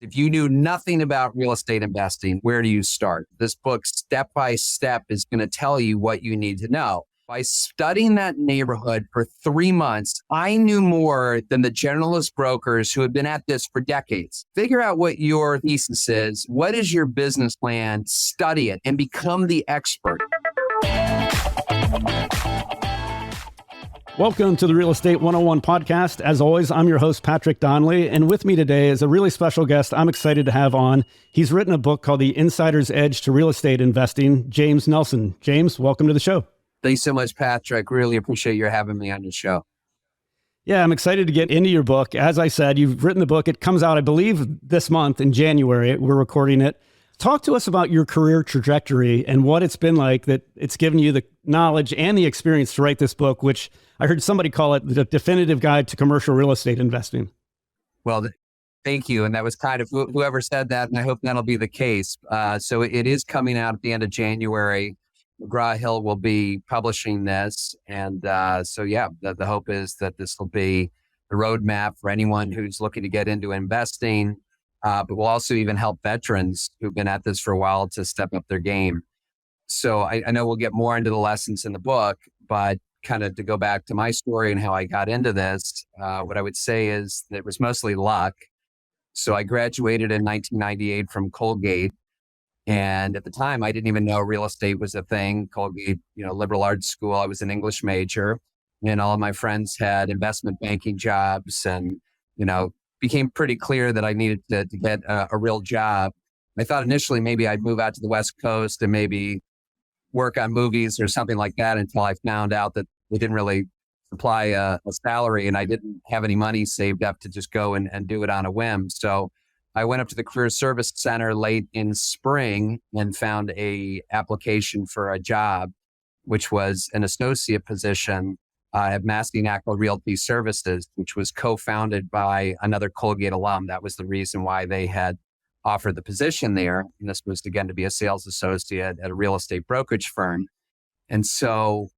If you knew nothing about real estate investing, where do you start? This book, step by step, is going to tell you what you need to know. By studying that neighborhood for 3 months, I knew more than the generalist brokers who have been at this for decades. Figure out what your thesis is. What is your business plan? Study it and become the expert. Welcome to the Real Estate 101 podcast. As always, I'm your host, Patrick Donley, and with me today is a really special guest I'm excited to have on. He's written a book called The Insider's Edge to Real Estate Investing, James Nelson. James, welcome to the show. Thanks so much, Patrick. Really appreciate you having me on your show. Yeah, I'm excited to get into your book. As I said, you've written the book. It comes out, I believe, this month in January. We're recording it. Talk to us about your career trajectory and what it's been like that it's given you the knowledge and the experience to write this book, which I heard somebody call it the definitive guide to commercial real estate investing. Well, thank you. And that was kind of whoever said that, and I hope that'll be the case. So it is coming out at the end of January. McGraw-Hill will be publishing this. And the hope is that this will be the roadmap for anyone who's looking to get into investing. But we'll also even help veterans who've been at this for a while to step up their game. So I know we'll get more into the lessons in the book, but kind of to go back to my story and how I got into this, what I would say is that it was mostly luck. So I graduated in 1998 from Colgate. And at the time, I didn't even know real estate was a thing. Colgate, liberal arts school. I was an English major, and all of my friends had investment banking jobs, and, became pretty clear that I needed to get a real job. I thought initially maybe I'd move out to the West Coast and maybe work on movies or something like that, until I found out that they didn't really supply a salary, and I didn't have any money saved up to just go and do it on a whim. So I went up to the Career Service Center late in spring and found a application for a job, which was an associate position at Massey Realty Services, which was co-founded by another Colgate alum. That was the reason why they had offered the position there. And this was, again, to be a sales associate at a real estate brokerage firm. And so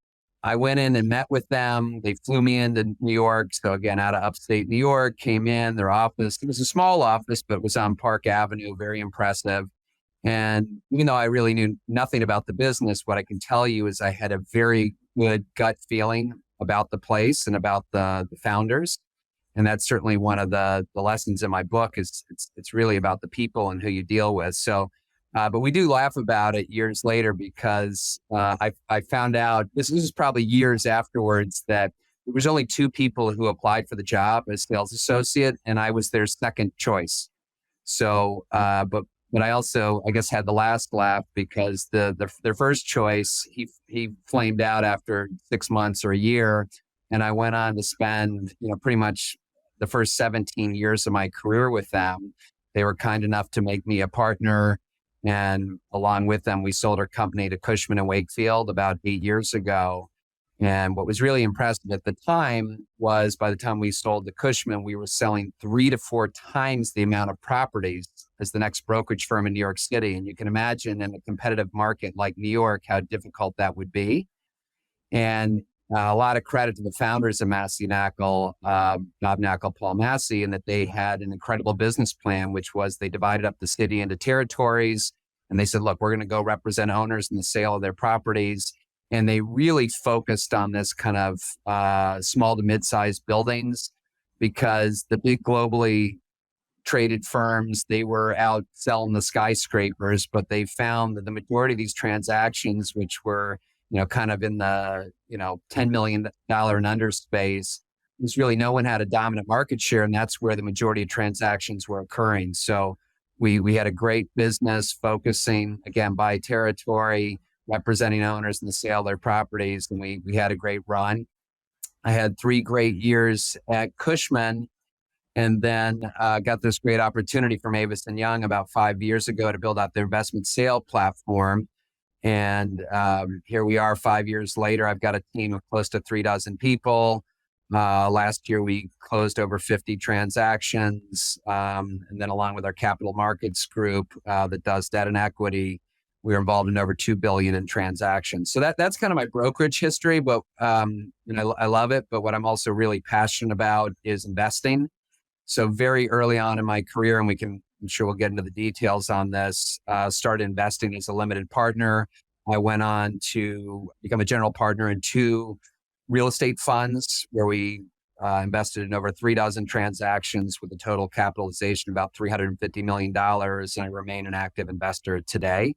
I went in and met with them. They flew me into New York. So again, out of upstate New York, came in their office. It was a small office, but it was on Park Avenue, very impressive. And even though I really knew nothing about the business, what I can tell you is I had a very good gut feeling about the place and about the founders. And that's certainly one of the lessons in my book is it's really about the people and who you deal with. So, but we do laugh about it years later because I found out, this is probably years afterwards, that there was only 2 people who applied for the job as sales associate, and I was their second choice. So, but I also, I guess, had the last laugh because their first choice, he flamed out after 6 months or a year. And I went on to spend, pretty much the first 17 years of my career with them. They were kind enough to make me a partner. And along with them, we sold our company to Cushman & Wakefield about 8 years ago. And what was really impressive at the time was by the time we sold to Cushman, we were selling 3 to 4 times the amount of properties as the next brokerage firm in New York City. And you can imagine in a competitive market like New York, how difficult that would be. And a lot of credit to the founders of Massey Bob Knackel, Paul Massey, and that they had an incredible business plan, which was they divided up the city into territories. And they said, look, we're going to go represent owners in the sale of their properties. And they really focused on this kind of small to mid-sized buildings because the big globally traded firms, they were out selling the skyscrapers, but they found that the majority of these transactions, which were, kind of in the, $10 million and under space, was really no one had a dominant market share. And that's where the majority of transactions were occurring. So we had a great business focusing, again, by territory, representing owners in the sale of their properties. And we had a great run. I had 3 great years at Cushman, and then got this great opportunity from Avison Young about 5 years ago to build out their investment sale platform. And here we are 5 years later. I've got a team of close to 36 people. Last year, we closed over 50 transactions. And then along with our capital markets group that does debt and equity, we were involved in over $2 billion in transactions. So that's kind of my brokerage history, but I love it. But what I'm also really passionate about is investing. So very early on in my career, and we can I'm sure we'll get into the details on this, started investing as a limited partner. I went on to become a general partner in 2 real estate funds where we invested in over 3 dozen transactions with a total capitalization of about $350 million. And I remain an active investor today.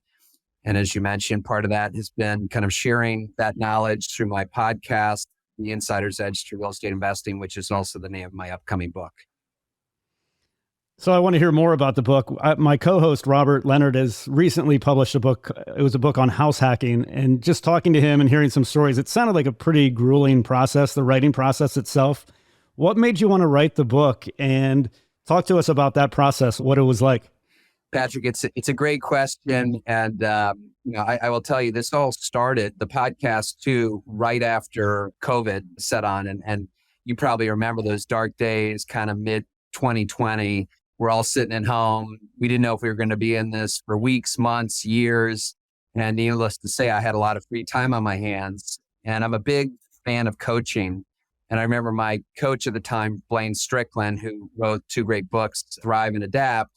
And as you mentioned, part of that has been kind of sharing that knowledge through my podcast, The Insider's Edge to Real Estate Investing, which is also the name of my upcoming book. So I want to hear more about the book. My co-host, Robert Leonard, has recently published a book. It was a book on house hacking. And just talking to him and hearing some stories, it sounded like a pretty grueling process, the writing process itself. What made you want to write the book? And talk to us about that process, what it was like. Patrick, it's a great question. And, I will tell you, this all started, the podcast too, right after COVID set on. And you probably remember those dark days, kind of mid 2020. We're all sitting at home. We didn't know if we were going to be in this for weeks, months, years. And needless to say, I had a lot of free time on my hands. And I'm a big fan of coaching. And I remember my coach at the time, Blaine Strickland, who wrote 2 great books, Thrive and Adapt.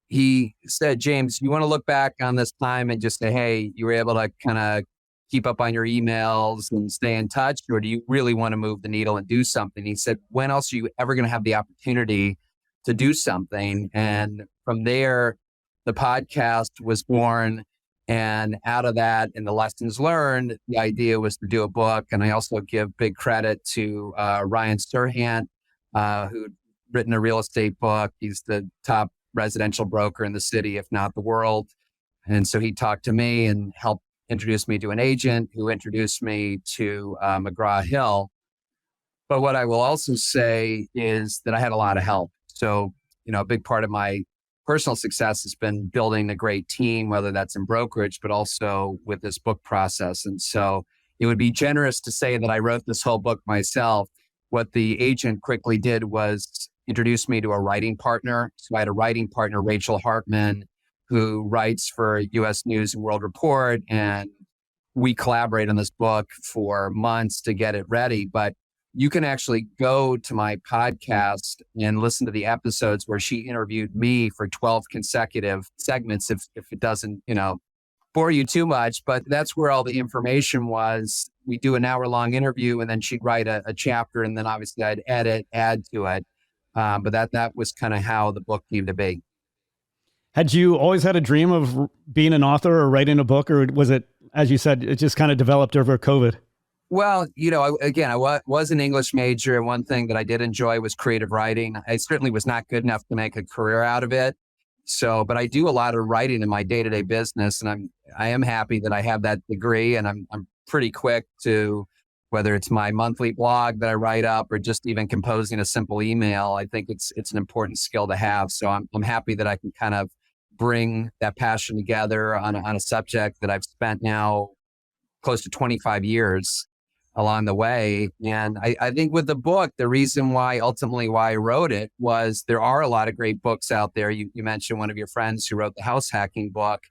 He said, James, you want to look back on this time and just say, hey, you were able to kind of keep up on your emails and stay in touch? Or do you really want to move the needle and do something? He said, when else are you ever going to have the opportunity to do something? And from there, the podcast was born. And out of that and the lessons learned, the idea was to do a book. And I also give big credit to Ryan Serhant, who'd written a real estate book. He's the top residential broker in the city, if not the world. And so he talked to me and helped introduce me to an agent who introduced me to McGraw-Hill. But what I will also say is that I had a lot of help. So, a big part of my personal success has been building a great team, whether that's in brokerage, but also with this book process. And so it would be generous to say that I wrote this whole book myself. What the agent quickly did was introduce me to a writing partner. So I had a writing partner, Rachel Hartman, who writes for U.S. News and World Report. And we collaborate on this book for months to get it ready. But you can actually go to my podcast and listen to the episodes where she interviewed me for 12 consecutive segments if it doesn't, bore you too much. But that's where all the information was. We do an hour-long interview and then she'd write a chapter and then obviously I'd edit, add to it. But that was kind of how the book came to be. Had you always had a dream of being an author or writing a book, or was it, as you said, it just kind of developed over COVID? Well, I was an English major, and one thing that I did enjoy was creative writing. I certainly was not good enough to make a career out of it. But I do a lot of writing in my day-to-day business, and I am happy that I have that degree, and I'm pretty quick to, whether it's my monthly blog that I write up or just even composing a simple email. I think it's an important skill to have. So I'm happy that I can kind of bring that passion together on a subject that I've spent now close to 25 years along the way. And I think with the book, the reason why I wrote it was there are a lot of great books out there. You mentioned one of your friends who wrote the house hacking book.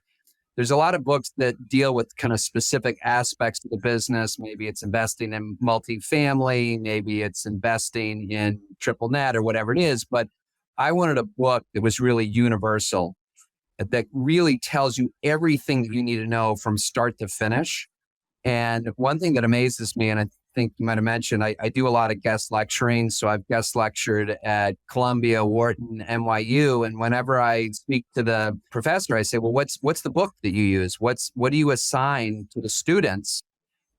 There's a lot of books that deal with kind of specific aspects of the business. Maybe it's investing in multifamily, maybe it's investing in triple net or whatever it is. But I wanted a book that was really universal, that really tells you everything that you need to know from start to finish. And one thing that amazes me, and I think you might have mentioned, I do a lot of guest lecturing. So I've guest lectured at Columbia, Wharton, NYU. And whenever I speak to the professor, I say, well, what's the book that you use? What do you assign to the students?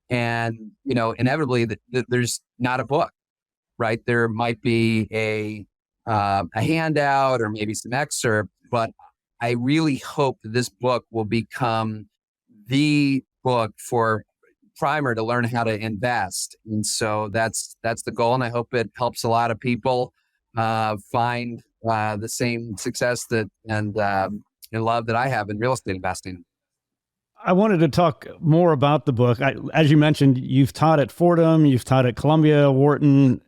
And, inevitably there's not a book, right? There might be a handout or maybe some excerpt, but I really hope that this book will become the book for primer to learn how to invest. And so that's the goal. And I hope it helps a lot of people find the same success and love that I have in real estate investing. I wanted to talk more about the book. As you mentioned, you've taught at Fordham, you've taught at Columbia, Wharton.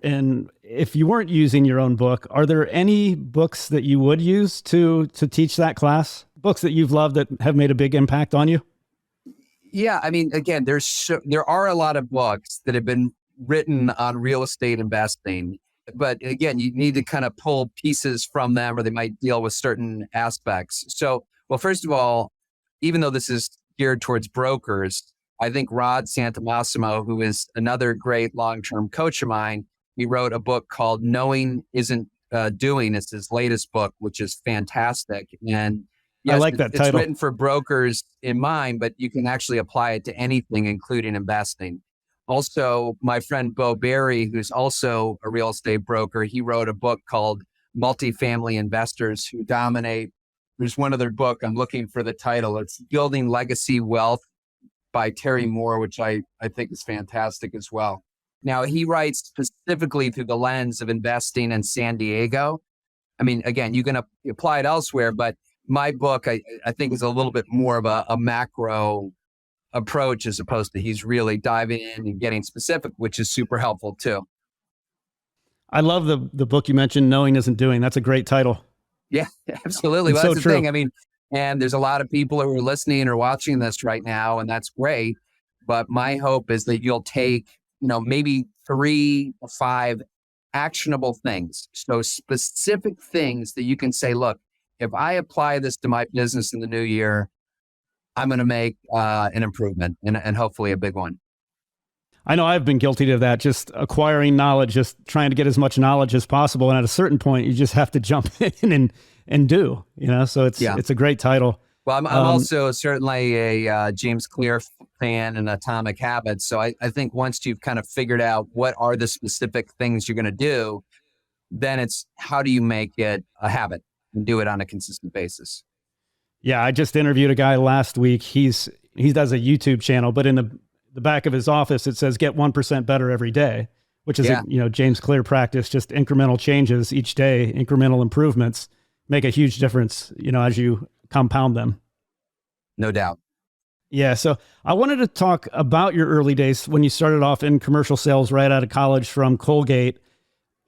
And if you weren't using your own book, are there any books that you would use to teach that class? Books that you've loved that have made a big impact on you? Yeah, I mean, again, there are a lot of books that have been written on real estate investing. But again, you need to kind of pull pieces from them, or they might deal with certain aspects. So, well, first of all, even though this is geared towards brokers, I think Rod Santamassimo, who is another great long-term coach of mine, he wrote a book called Knowing Isn't Doing. It's his latest book, which is fantastic. And I yes, like that it's title. written for brokers in mind, but you can actually apply it to anything, including investing. Also, my friend Bo Berry, who's also a real estate broker, he wrote a book called Multifamily Investors Who Dominate. There's one other book, I'm looking for the title. It's Building Legacy Wealth by Terry Moore, which I think is fantastic as well. Now, he writes specifically through the lens of investing in San Diego. I mean, again, you can apply it elsewhere, but my book, I think, is a little bit more of a macro approach, as opposed to he's really diving in and getting specific, which is super helpful too. I love the book you mentioned, Knowing Isn't Doing. That's a great title. Yeah, absolutely. Well, so that's the true. thing. I mean, and there's a lot of people who are listening or watching this right now, and that's great. But my hope is that you'll take, maybe 3 or 5 actionable things. So specific things that you can say, look, if I apply this to my business in the new year, I'm going to make an improvement and hopefully a big one. I know I've been guilty of that, just acquiring knowledge, just trying to get as much knowledge as possible. And at a certain point, you just have to jump in and do, so it's a great title. Well, I'm also certainly a James Clear fan and Atomic Habits. So I think once you've kind of figured out what are the specific things you're going to do, then it's how do you make it a habit and do it on a consistent basis. Yeah, I just interviewed a guy last week. He does a YouTube channel, but in the back of his office, it says get 1% better every day, which is James Clear practice. Just incremental changes each day, incremental improvements make a huge difference, as you compound them. No doubt. Yeah. So I wanted to talk about your early days when you started off in commercial sales right out of college from Colgate.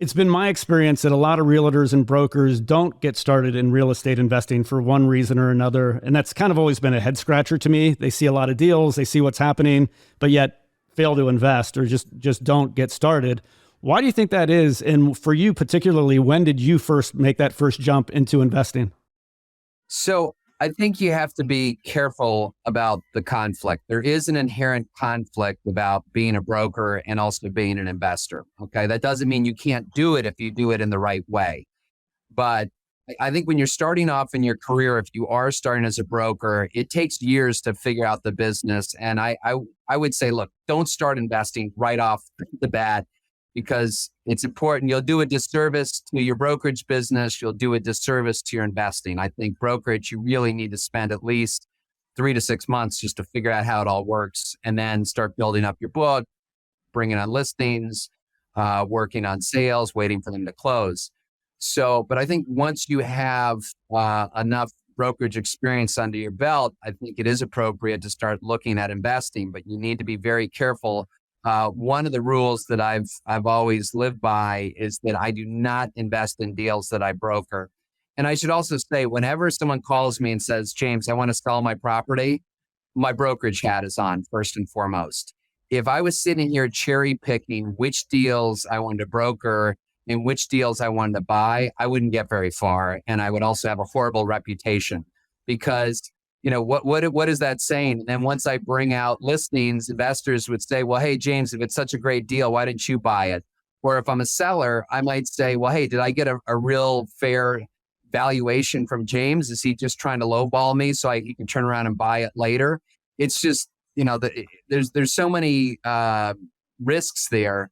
It's been my experience that a lot of realtors and brokers don't get started in real estate investing for one reason or another. And that's kind of always been a head scratcher to me. They see a lot of deals, they see what's happening, but yet fail to invest or just don't get started. Why do you think that is? And for you particularly, when did you first make that first jump into investing? So I think you have to be careful about the conflict. There is an inherent conflict about being a broker and also being an investor. Okay. That doesn't mean you can't do it if you do it in the right way. But I think when you're starting off in your career, if you are starting as a broker, it takes years to figure out the business. And I would say, look, don't start investing right off the bat, because it's important. You'll do a disservice to your brokerage business. You'll do a disservice to your investing. I think brokerage, you really need to spend at least 3 to 6 months just to figure out how it all works, and then start building up your book, bringing on listings, working on sales, waiting for them to close. So, but I think once you have enough brokerage experience under your belt, I think it is appropriate to start looking at investing, but you need to be very careful. One of the rules that I've always lived by is that I do not invest in deals that I broker. And I should also say, whenever someone calls me and says, James, I want to sell my property, my brokerage hat is on first and foremost. If I was sitting here cherry picking which deals I wanted to broker and which deals I wanted to buy, I wouldn't get very far. And I would also have a horrible reputation, because what is that saying? And then once I bring out listings, investors would say, well, hey, James, if it's such a great deal, why didn't you buy it? Or if I'm a seller, I might say, well, hey, did I get a real fair valuation from James? Is he just trying to lowball me so he can turn around and buy it later? It's just, there's so many risks there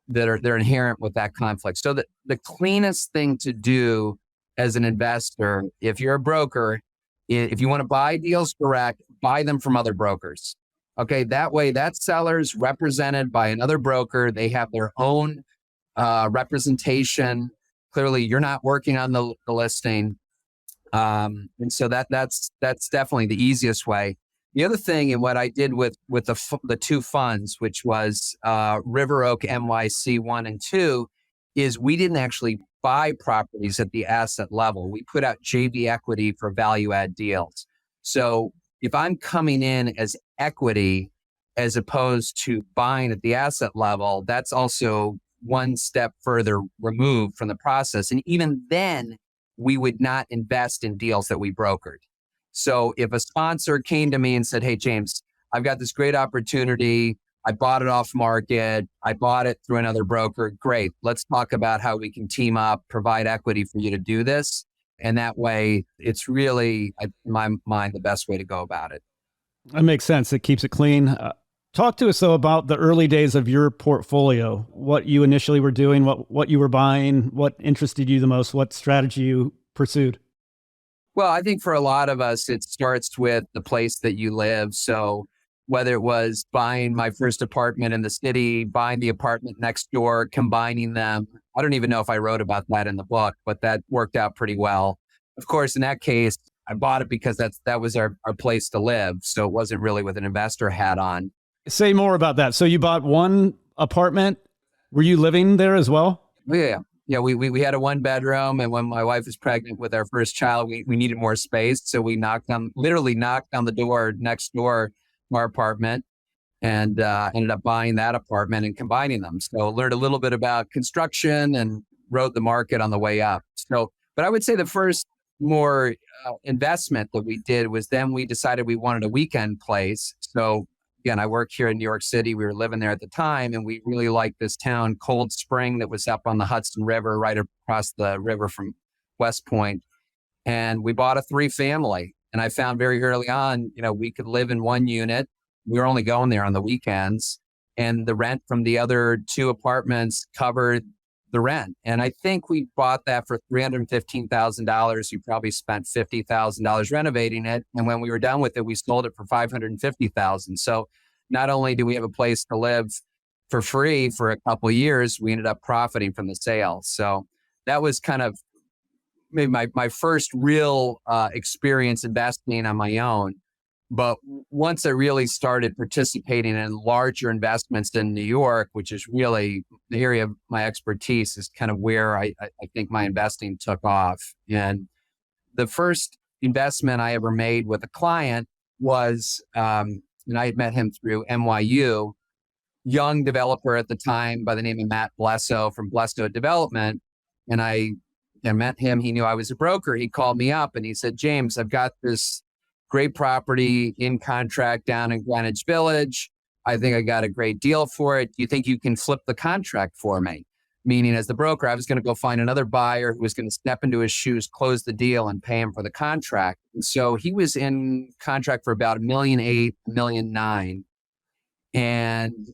they're inherent with that conflict. So the cleanest thing to do as an investor, if you're a broker, if you want to buy deals direct, buy them from other brokers. Okay, that way that seller's represented by another broker. They have their own representation. Clearly, you're not working on the listing. And so that's definitely the easiest way. The other thing, and what I did with the 2 funds, which was River Oak NYC 1 and 2, is we didn't actually buy properties at the asset level. We put out JV equity for value add deals. So if I'm coming in as equity as opposed to buying at the asset level, that's also one step further removed from the process. And even then, we would not invest in deals that we brokered. So if a sponsor came to me and said, hey, James, I've got this great opportunity. I bought it off market. I bought it through another broker. Great. Let's talk about how we can team up, provide equity for you to do this. And that way, it's really, in my mind, the best way to go about it. That makes sense. It keeps it clean. Talk to us, though, about the early days of your portfolio, what you initially were doing, what you were buying, what interested you the most, what strategy you pursued. Well, I think for a lot of us, it starts with the place that you live. So whether it was buying my first apartment in the city, buying the apartment next door, combining them. I don't even know if I wrote about that in the book, but that worked out pretty well. Of course, in that case, I bought it because that was our place to live. So it wasn't really with an investor hat on. Say more about that. So you bought one apartment. Were you living there as well? Yeah. Yeah, we had a 1-bedroom, and when my wife was pregnant with our first child, we needed more space. So we literally knocked on the door next door to our apartment, and ended up buying that apartment and combining them. So learned a little bit about construction and rode the market on the way up. So, but I would say the first more investment that we did was then we decided we wanted a weekend place. So again, I worked here in New York City. We were living there at the time, and we really liked this town, Cold Spring, that was up on the Hudson River, right across the river from West Point. And we bought a 3-family. And I found very early on, we could live in one unit. We were only going there on the weekends, and the rent from the other 2 apartments covered the rent. And I think we bought that for $315,000. We probably spent $50,000 renovating it. And when we were done with it, we sold it for $550,000. So not only do we have a place to live for free for a couple of years, we ended up profiting from the sale. So that was kind of maybe my first real experience investing on my own. But once I really started participating in larger investments in New York, which is really the area of my expertise, is kind of where I think my investing took off. And the first investment I ever made with a client was, and I had met him through NYU, young developer at the time by the name of Matt Blesso from Blesso Development. And I met him. He knew I was a broker. He called me up and he said, James, I've got this great property in contract down in Greenwich Village. I think I got a great deal for it. Do you think you can flip the contract for me? Meaning, as the broker, I was going to go find another buyer who was going to step into his shoes, close the deal, and pay him for the contract. And so he was in contract for about $1.8 million, $1.9 million. And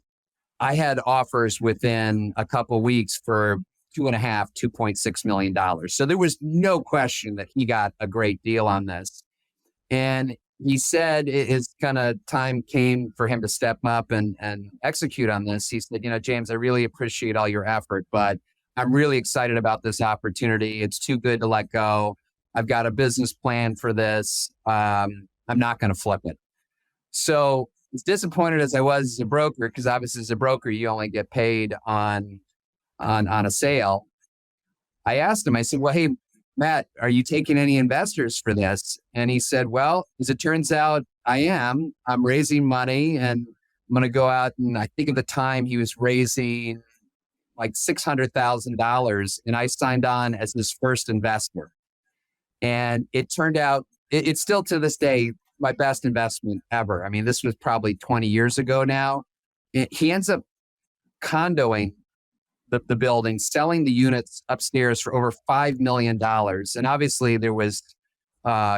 I had offers within a couple of weeks for $2.6 million. So there was no question that he got a great deal on this. And he said his kind of time came for him to step up and execute on this. He said, James, I really appreciate all your effort, but I'm really excited about this opportunity. It's too good to let go. I've got a business plan for this. I'm not going to flip it. So as disappointed as I was as a broker, because obviously as a broker, you only get paid on a sale. I asked him, I said, well, hey, Matt, are you taking any investors for this? And he said, well, as it turns out, I am. I'm raising money and I'm going to go out. And I think at the time he was raising like $600,000. And I signed on as his first investor. And it turned out, it's still to this day, my best investment ever. I mean, this was probably 20 years ago now. He ends up condoing the building, selling the units upstairs for over $5 million. And obviously there was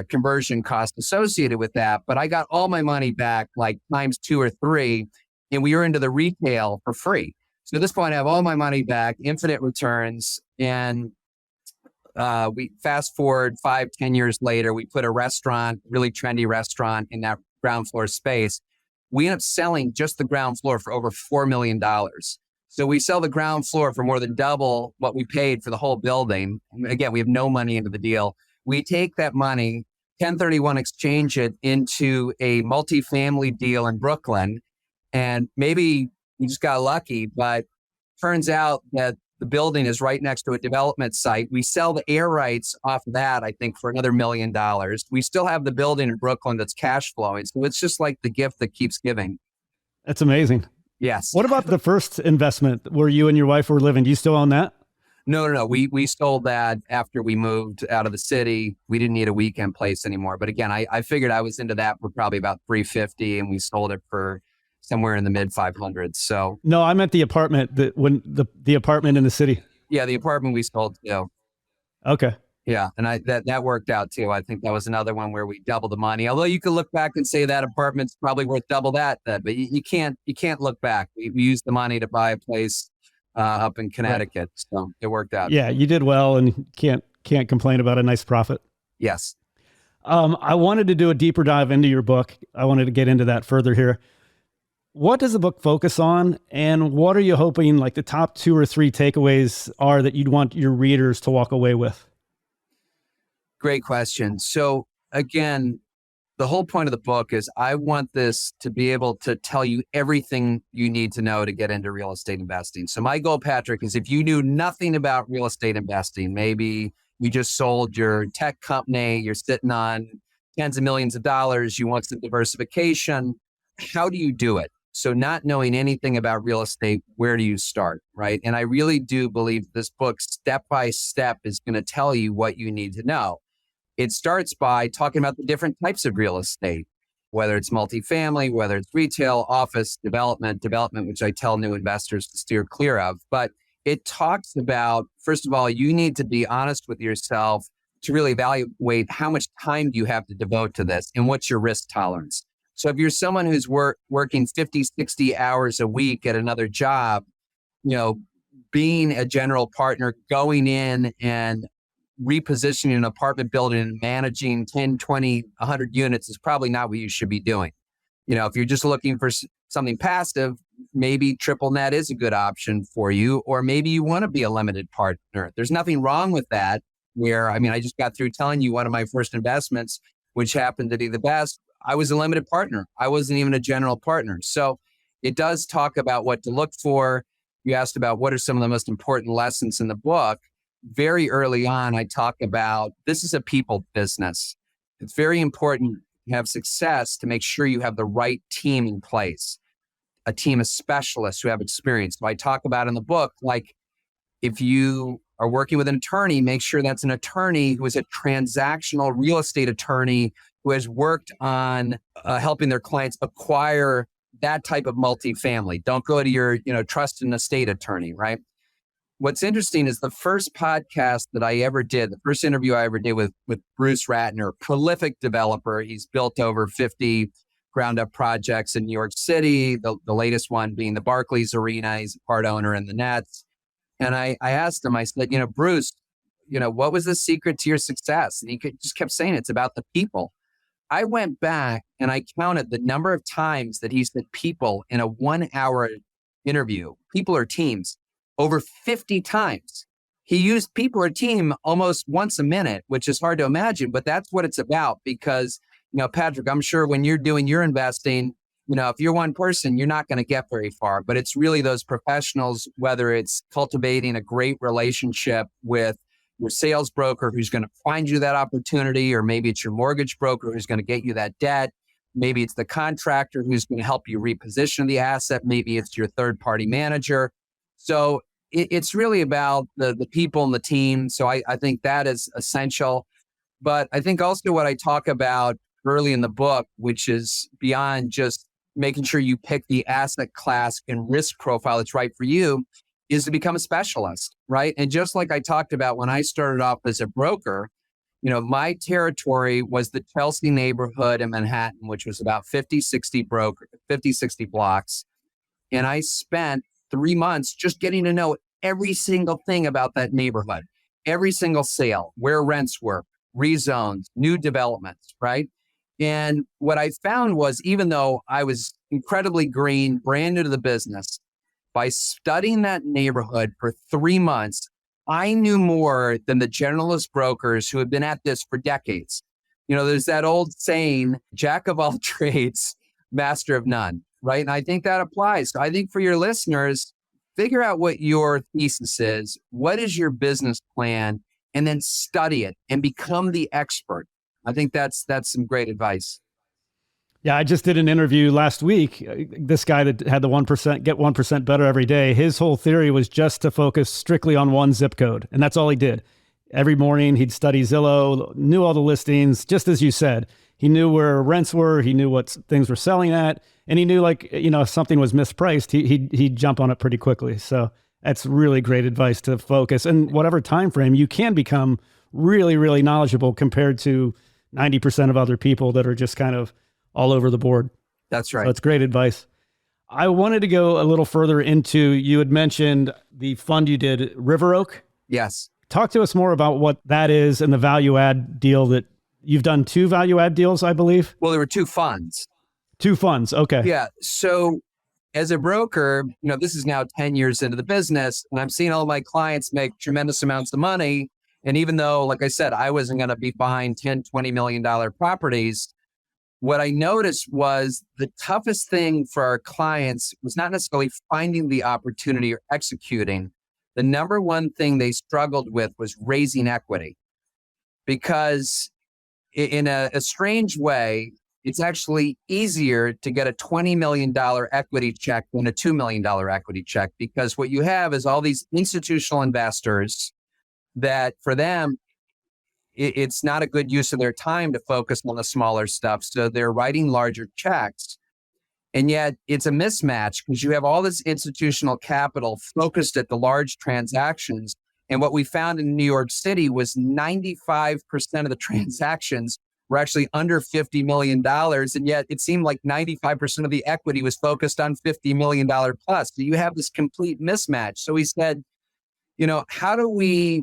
conversion cost associated with that, but I got all my money back like times 2 or 3, and we were into the retail for free. So at this point, I have all my money back, infinite returns. And we fast forward 5-10 years later, we put a restaurant, really trendy restaurant in that ground floor space. We end up selling just the ground floor for over $4 million. So we sell the ground floor for more than double what we paid for the whole building. Again, we have no money into the deal. We take that money, 1031 exchange it into a multifamily deal in Brooklyn. And maybe we just got lucky, but turns out that the building is right next to a development site. We sell the air rights off of that, I think, for another $1 million. We still have the building in Brooklyn that's cash flowing. So it's just like the gift that keeps giving. That's amazing. Yes. What about the first investment where you and your wife were living? Do you still own that? No. We sold that after we moved out of the city. We didn't need a weekend place anymore. But again, I figured I was into that for probably about 350, and we sold it for somewhere in the mid 500s. So No, I meant the apartment, the apartment in the city. yeah, the apartment we sold too. Okay. Yeah, and that worked out too. I think that was another one where we doubled the money. Although you could look back and say that apartment's probably worth double that, but you can't look back. We used the money to buy a place up in Connecticut, so it worked out. Yeah, you did well, and can't complain about a nice profit. Yes. I wanted to do a deeper dive into your book. I wanted to get into that further here. What does the book focus on, and what are you hoping like the top 2 or 3 takeaways are that you'd want your readers to walk away with? Great question. So again, the whole point of the book is I want this to be able to tell you everything you need to know to get into real estate investing. So my goal, Patrick, is if you knew nothing about real estate investing, maybe you just sold your tech company, you're sitting on tens of millions of dollars, you want some diversification, how do you do it? So not knowing anything about real estate, where do you start, right? And I really do believe this book, step by step, is going to tell you what you need to know. It starts by talking about the different types of real estate, whether it's multifamily, whether it's retail, office, development, which I tell new investors to steer clear of. But it talks about, first of all, you need to be honest with yourself to really evaluate how much time do you have to devote to this and what's your risk tolerance. So if you're someone who's working 50, 60 hours a week at another job, being a general partner, going in and repositioning an apartment building and managing 10, 20, 100 units is probably not what you should be doing. If you're just looking for something passive, maybe triple net is a good option for you, or maybe you want to be a limited partner. There's nothing wrong with that. I just got through telling you one of my first investments, which happened to be the best. I was a limited partner. I wasn't even a general partner. So it does talk about what to look for. You asked about what are some of the most important lessons in the book. Very early on, I talk about this is a people business. It's very important to have success to make sure you have the right team in place, a team of specialists who have experience. So I talk about in the book, like if you are working with an attorney, make sure that's an attorney who is a transactional real estate attorney who has worked on helping their clients acquire that type of multifamily. Don't go to your, trust and estate attorney, right? What's interesting is the first podcast that I ever did, the first interview I ever did with Bruce Ratner, prolific developer. He's built over 50 ground up projects in New York City, the latest one being the Barclays Arena. He's a part owner in the Nets. And I asked him, I said, Bruce, what was the secret to your success? And he just kept saying it's about the people. I went back and I counted the number of times that he said people in a 1 hour interview, people or teams, over 50 times. He used people or team almost once a minute, which is hard to imagine, but that's what it's about because, Patrick, I'm sure when you're doing your investing, if you're one person, you're not going to get very far, but it's really those professionals, whether it's cultivating a great relationship with your sales broker who's going to find you that opportunity, or maybe it's your mortgage broker who's going to get you that debt. Maybe it's the contractor who's going to help you reposition the asset. Maybe it's your third party manager. So it's really about the people and the team. So I think that is essential. But I think also what I talk about early in the book, which is beyond just making sure you pick the asset class and risk profile that's right for you, is to become a specialist, right? And just like I talked about when I started off as a broker, my territory was the Chelsea neighborhood in Manhattan, which was about 50, 60 blocks. And I spent 3 months just getting to know every single thing about that neighborhood, every single sale, where rents were, rezones, new developments, right? And what I found was, even though I was incredibly green, brand new to the business, by studying that neighborhood for 3 months, I knew more than the generalist brokers who had been at this for decades. There's that old saying, jack of all trades, master of none, right? And I think that applies. So I think for your listeners, figure out what your thesis is. What is your business plan? And then study it and become the expert. I think that's some great advice. Yeah, I just did an interview last week. This guy that had the 1%, get 1% better every day, his whole theory was just to focus strictly on one zip code. And that's all he did. Every morning he'd study Zillow, knew all the listings, just as you said. He knew where rents were, he knew what things were selling at, and he knew, like, if something was mispriced, he'd jump on it pretty quickly. So that's really great advice, to focus. And whatever time frame, you can become really, really knowledgeable compared to 90% of other people that are just kind of all over the board. That's right. So that's great advice. I wanted to go a little further into, you had mentioned the fund you did, River Oak. Yes. Talk to us more about what that is and the value add deal that you've done. 2 value add deals, I believe. Well, there were 2 funds. 2 funds. Okay. Yeah. So as a broker, this is now 10 years into the business, and I'm seeing all my clients make tremendous amounts of money. And even though, like I said, I wasn't going to be buying $10, $20 million properties, what I noticed was the toughest thing for our clients was not necessarily finding the opportunity or executing. The number one thing they struggled with was raising equity, because in a strange way, it's actually easier to get a $20 million equity check than a $2 million equity check, because what you have is all these institutional investors that, for them, it's not a good use of their time to focus on the smaller stuff. So they're writing larger checks. And yet it's a mismatch, because you have all this institutional capital focused at the large transactions. And what we found in New York City was 95% of the transactions were actually under $50 million. And yet it seemed like 95% of the equity was focused on $50 million plus. So you have this complete mismatch. So we said, how do we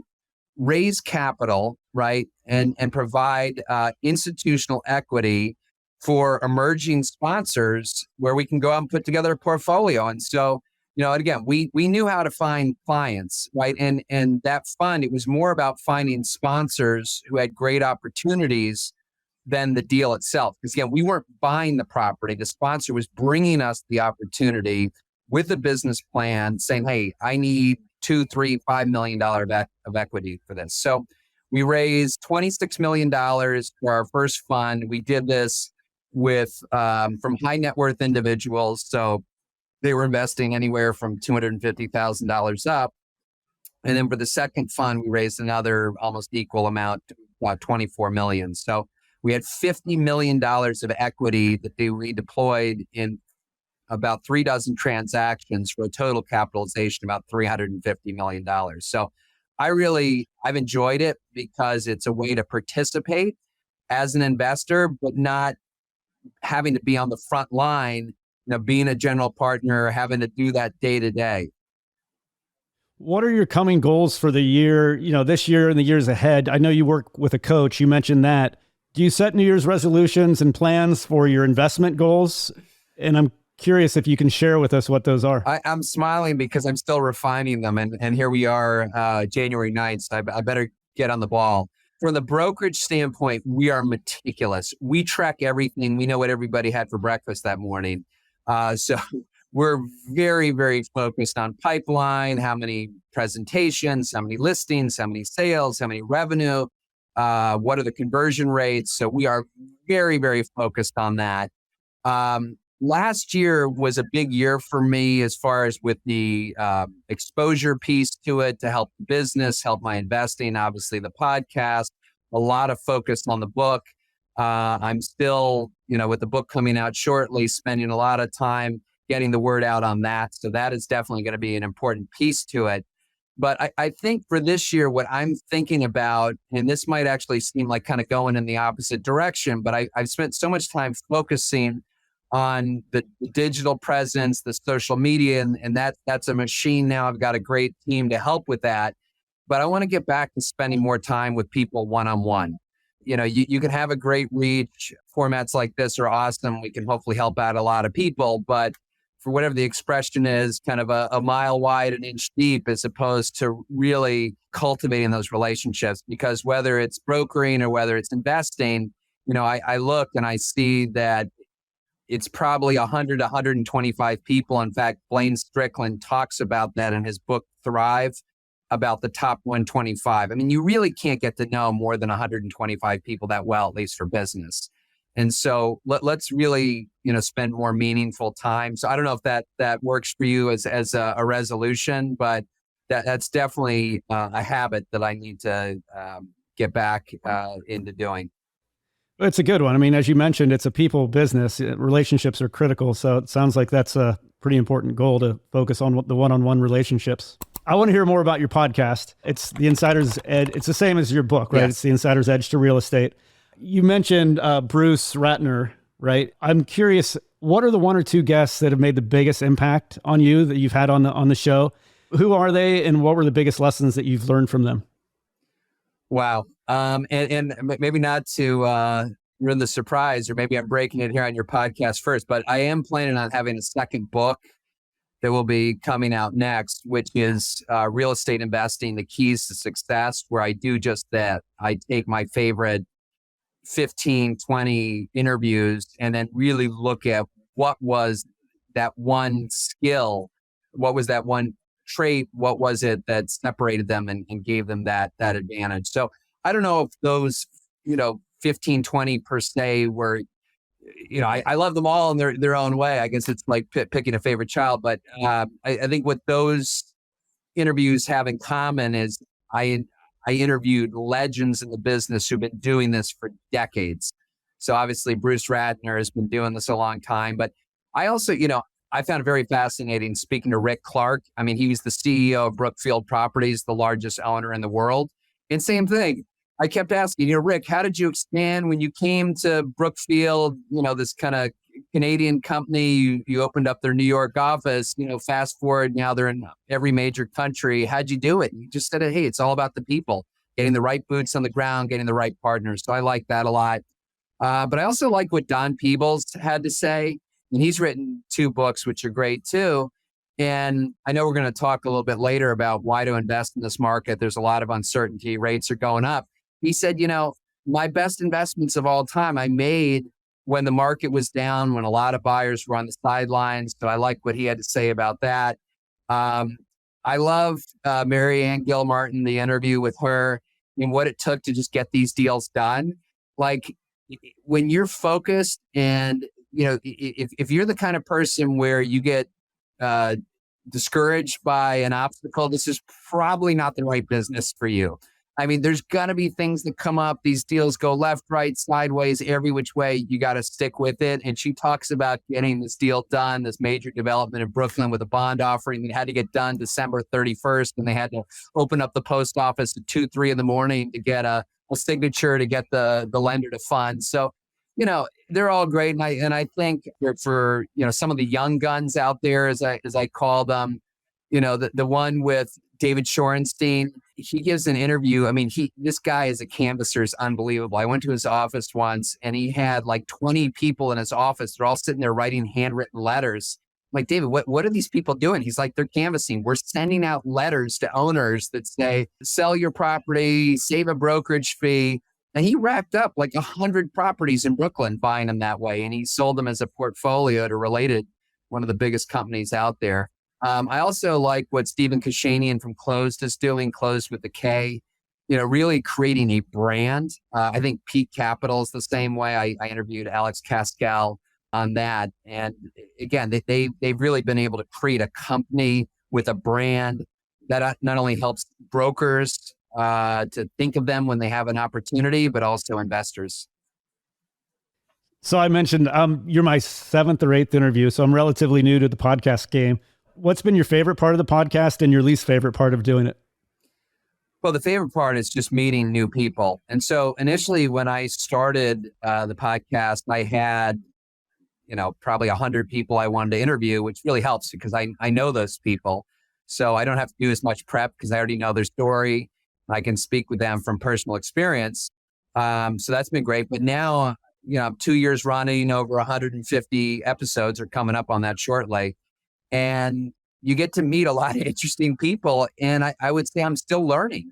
raise capital, right, and provide institutional equity for emerging sponsors where we can go out and put together a portfolio? And so, and again, we knew how to find clients, right? And that fund, it was more about finding sponsors who had great opportunities than the deal itself. Because again, we weren't buying the property. The sponsor was bringing us the opportunity with a business plan, saying, hey, I need $2, $3, $5 million of equity for this. So we raised $26 million for our first fund. We did this with from high net worth individuals. So they were investing anywhere from $250,000 up. And then for the second fund, we raised another almost equal amount, $24 million. So we had $50 million of equity that they redeployed in about 3 dozen transactions for a total capitalization about $350 million. So I've enjoyed it, because it's a way to participate as an investor, but not having to be on the front line, being a general partner, having to do that day to day. What are your coming goals for the year, this year and the years ahead? I know you work with a coach. You mentioned that. Do you set New Year's resolutions and plans for your investment goals? And I'm curious if you can share with us what those are. I'm smiling because I'm still refining them. And here we are, January 9th. So I better get on the ball. From the brokerage standpoint, we are meticulous. We track everything. We know what everybody had for breakfast that morning. So we're very, very focused on pipeline, how many presentations, how many listings, how many sales, how many revenue, what are the conversion rates. So we are very, very focused on that. Last year was a big year for me as far as with the exposure piece to it, to help the business, help my investing, obviously the podcast, a lot of focus on the book. I'm still, with the book coming out shortly, spending a lot of time getting the word out on that. So that is definitely going to be an important piece to it. But I think for this year, what I'm thinking about, and this might actually seem like kind of going in the opposite direction, but I've spent so much time focusing on the digital presence, the social media, and that's a machine now. I've got a great team to help with that. But I want to get back to spending more time with people one-on-one. You can have a great reach. Formats like this are awesome. We can hopefully help out a lot of people, but for whatever the expression is, kind of a mile wide, an inch deep, as opposed to really cultivating those relationships. Because whether it's brokering or whether it's investing, I look and I see that it's probably 100 to 125 people. In fact, Blaine Strickland talks about that in his book, Thrive, about the top 125. I mean, you really can't get to know more than 125 people that well, at least for business. And so let's really, spend more meaningful time. So I don't know if that works for you as a resolution, but that's definitely a habit that I need to get back into doing. It's a good one. I mean, as you mentioned, it's a people business. Relationships are critical. So it sounds like that's a pretty important goal to focus on the one-on-one relationships. I want to hear more about your podcast. It's The Insider's Edge. It's the same as your book, right? Yes. It's The Insider's Edge to Real Estate. You mentioned Bruce Ratner, right? I'm curious, what are the one or two guests that have made the biggest impact on you that you've had on the show? Who are they, and what were the biggest lessons that you've learned from them? Wow. And maybe not to ruin the surprise, or maybe I'm breaking it here on your podcast first, but I am planning on having a second book that will be coming out next, which is Real Estate Investing, The Keys to Success, where I do just that. I take my favorite 15, 20 interviews and then really look at what was that one skill, what was that one trait, what was it that separated them and gave them that advantage. So I don't know if those, 15, 20 per se were, I love them all in their own way. I guess it's like picking a favorite child, but I think what those interviews have in common is I interviewed legends in the business who've been doing this for decades. So obviously Bruce Ratner has been doing this a long time, but I also, I found it very fascinating speaking to Rick Clark. I mean, he's the CEO of Brookfield Properties, the largest owner in the world. And same thing. I kept asking, Rick, how did you expand when you came to Brookfield, this kind of Canadian company, you opened up their New York office, fast forward, now they're in every major country. How'd you do it? You just said, hey, it's all about the people, getting the right boots on the ground, getting the right partners. So I like that a lot. But I also like what Don Peebles had to say. And he's written 2 books, which are great too. And I know we're going to talk a little bit later about why to invest in this market. There's a lot of uncertainty. Rates are going up. He said, my best investments of all time I made when the market was down, when a lot of buyers were on the sidelines. So I like what he had to say about that. I love Mary Ann Gilmartin, the interview with her and what it took to just get these deals done. Like when you're focused and, if you're the kind of person where you get discouraged by an obstacle, this is probably not the right business for you. I mean, there's going to be things that come up. These deals go left, right, sideways, every which way. You got to stick with it. And she talks about getting this deal done, this major development in Brooklyn with a bond offering that had to get done December 31st. And they had to open up the post office at 2, 3 in the morning to get a signature to get the lender to fund. So, they're all great. And I think for, some of the young guns out there, as I call them, the one with David Shorenstein, he gives an interview. I mean, this guy is a canvasser, is unbelievable. I went to his office once and he had like 20 people in his office. They're all sitting there writing handwritten letters. I'm like, David, what are these people doing? He's like, they're canvassing. We're sending out letters to owners that say, sell your property, save a brokerage fee. And he racked up like 100 properties in Brooklyn buying them that way. And he sold them as a portfolio to Related, one of the biggest companies out there. I also like what Stephen Kashanian from Closed is doing, Closed with the K, really creating a brand. I think Peak Capital is the same way. I interviewed Alex Cascal on that. And again, they've really been able to create a company with a brand that not only helps brokers to think of them when they have an opportunity, but also investors. So I mentioned you're my 7th or 8th interview, so I'm relatively new to the podcast game. What's been your favorite part of the podcast and your least favorite part of doing it? Well, the favorite part is just meeting new people. And so initially when I started the podcast, I had, probably 100 people I wanted to interview, which really helps because I know those people. So I don't have to do as much prep because I already know their story. I can speak with them from personal experience. So that's been great. But now, 2 years running, over 150 episodes are coming up on that shortly. And you get to meet a lot of interesting people. And I would say I'm still learning.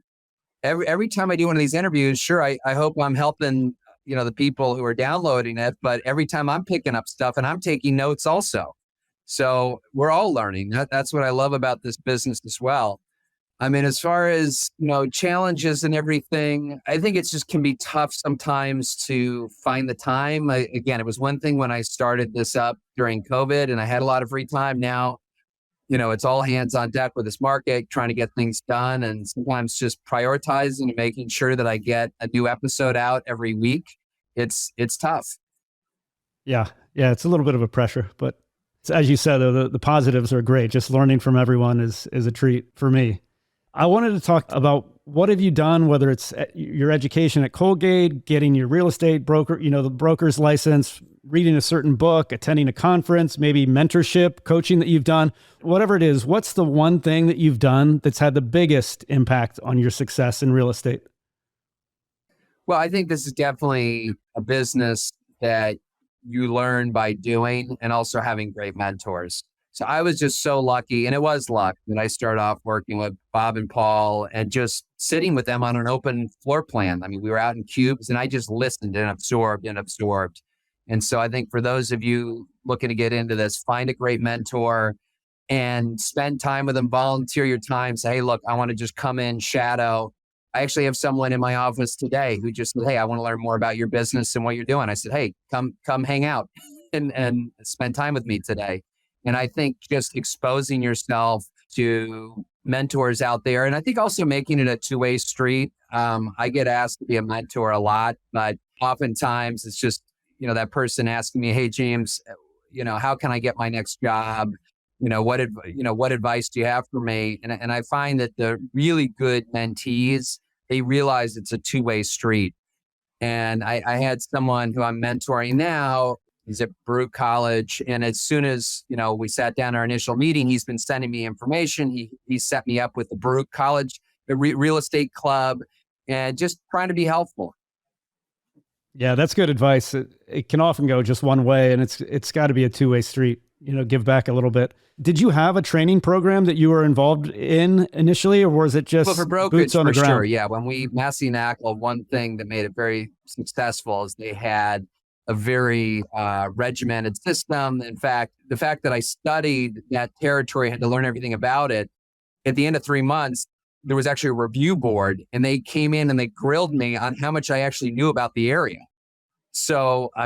Every time I do one of these interviews, sure, I hope I'm helping, the people who are downloading it. But every time I'm picking up stuff and I'm taking notes also. So we're all learning. That's what I love about this business as well. I mean, as far as, challenges and everything, I think it's just can be tough sometimes to find the time. Again, it was one thing when I started this up during COVID and I had a lot of free time. Now, it's all hands on deck with this market, trying to get things done and sometimes just prioritizing and making sure that I get a new episode out every week. It's tough. Yeah. Yeah. It's a little bit of a pressure, but as you said, the positives are great. Just learning from everyone is a treat for me. I wanted to talk about what have you done, whether it's your education at Colgate, getting your real estate broker, the broker's license, reading a certain book, attending a conference, maybe mentorship, coaching that you've done, whatever it is. What's the one thing that you've done that's had the biggest impact on your success in real estate? Well, I think this is definitely a business that you learn by doing and also having great mentors. So I was just so lucky, and it was luck that I started off working with Bob and Paul and just sitting with them on an open floor plan. I mean, we were out in cubes and I just listened and absorbed. And so I think for those of you looking to get into this, find a great mentor and spend time with them, volunteer your time, say, hey, look, I want to just come in, shadow. I actually have someone in my office today who just said, hey, I want to learn more about your business and what you're doing. I said, hey, come hang out and spend time with me today. And I think just exposing yourself to mentors out there. And I think also making it a two-way street. I get asked to be a mentor a lot, but oftentimes it's just, that person asking me, hey, James, how can I get my next job? What advice do you have for me? And I find that the really good mentees, they realize it's a two-way street. And I had someone who I'm mentoring now. He's at Baruch College. And as soon as, we sat down our initial meeting, he's been sending me information. He set me up with the Baruch College, the real estate club, and just trying to be helpful. Yeah, that's good advice. It can often go just one way, and it's got to be a two-way street, give back a little bit. Did you have a training program that you were involved in initially, or was it just for brokerage, boots on the ground? Sure, yeah. When Massey and Accolades, one thing that made it very successful is they had a very regimented system. In fact, the fact that I studied that territory, had to learn everything about it, at the end of 3 months, there was actually a review board and they came in and they grilled me on how much I actually knew about the area. So, I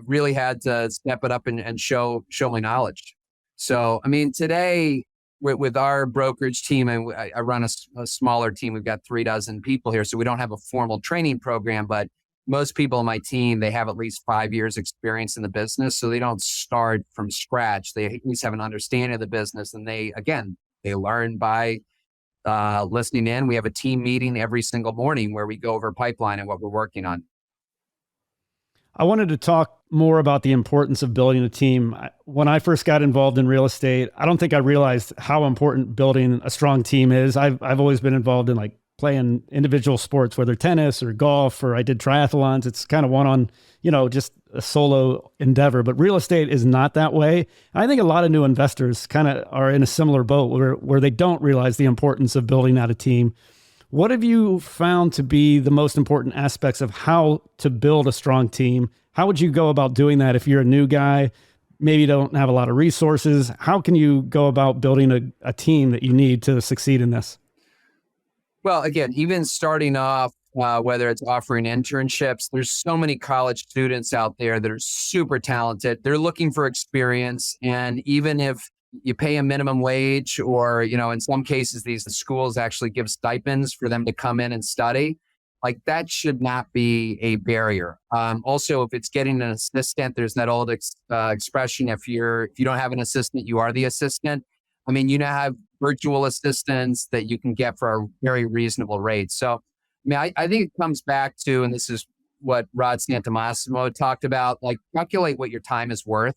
really had to step it up and show my knowledge. So, today with our brokerage team, and I run a smaller team, we've got 36 people here. So we don't have a formal training program, but most people on my team, they have at least 5 years experience in the business. So they don't start from scratch. They at least have an understanding of the business. And they learn by listening in. We have a team meeting every single morning where we go over pipeline and what we're working on. I wanted to talk more about the importance of building a team. When I first got involved in real estate, I don't think I realized how important building a strong team is. I've always been involved in playing individual sports, whether tennis or golf, or I did triathlons. It's kind of one on, just a solo endeavor, but real estate is not that way. I think a lot of new investors kind of are in a similar boat where they don't realize the importance of building out a team. What have you found to be the most important aspects of how to build a strong team? How would you go about doing that if you're a new guy, maybe don't have a lot of resources? How can you go about building a team that you need to succeed in this? Well, again, even starting off, whether it's offering internships, there's so many college students out there that are super talented. They're looking for experience. And even if you pay a minimum wage or, in some cases, these schools actually give stipends for them to come in and study, that should not be a barrier. Also, if it's getting an assistant, there's that old expression, if you don't have an assistant, you are the assistant. You now have virtual assistants that you can get for a very reasonable rate. So, I think it comes back to, and this is what Rod Santamassimo talked about, calculate what your time is worth.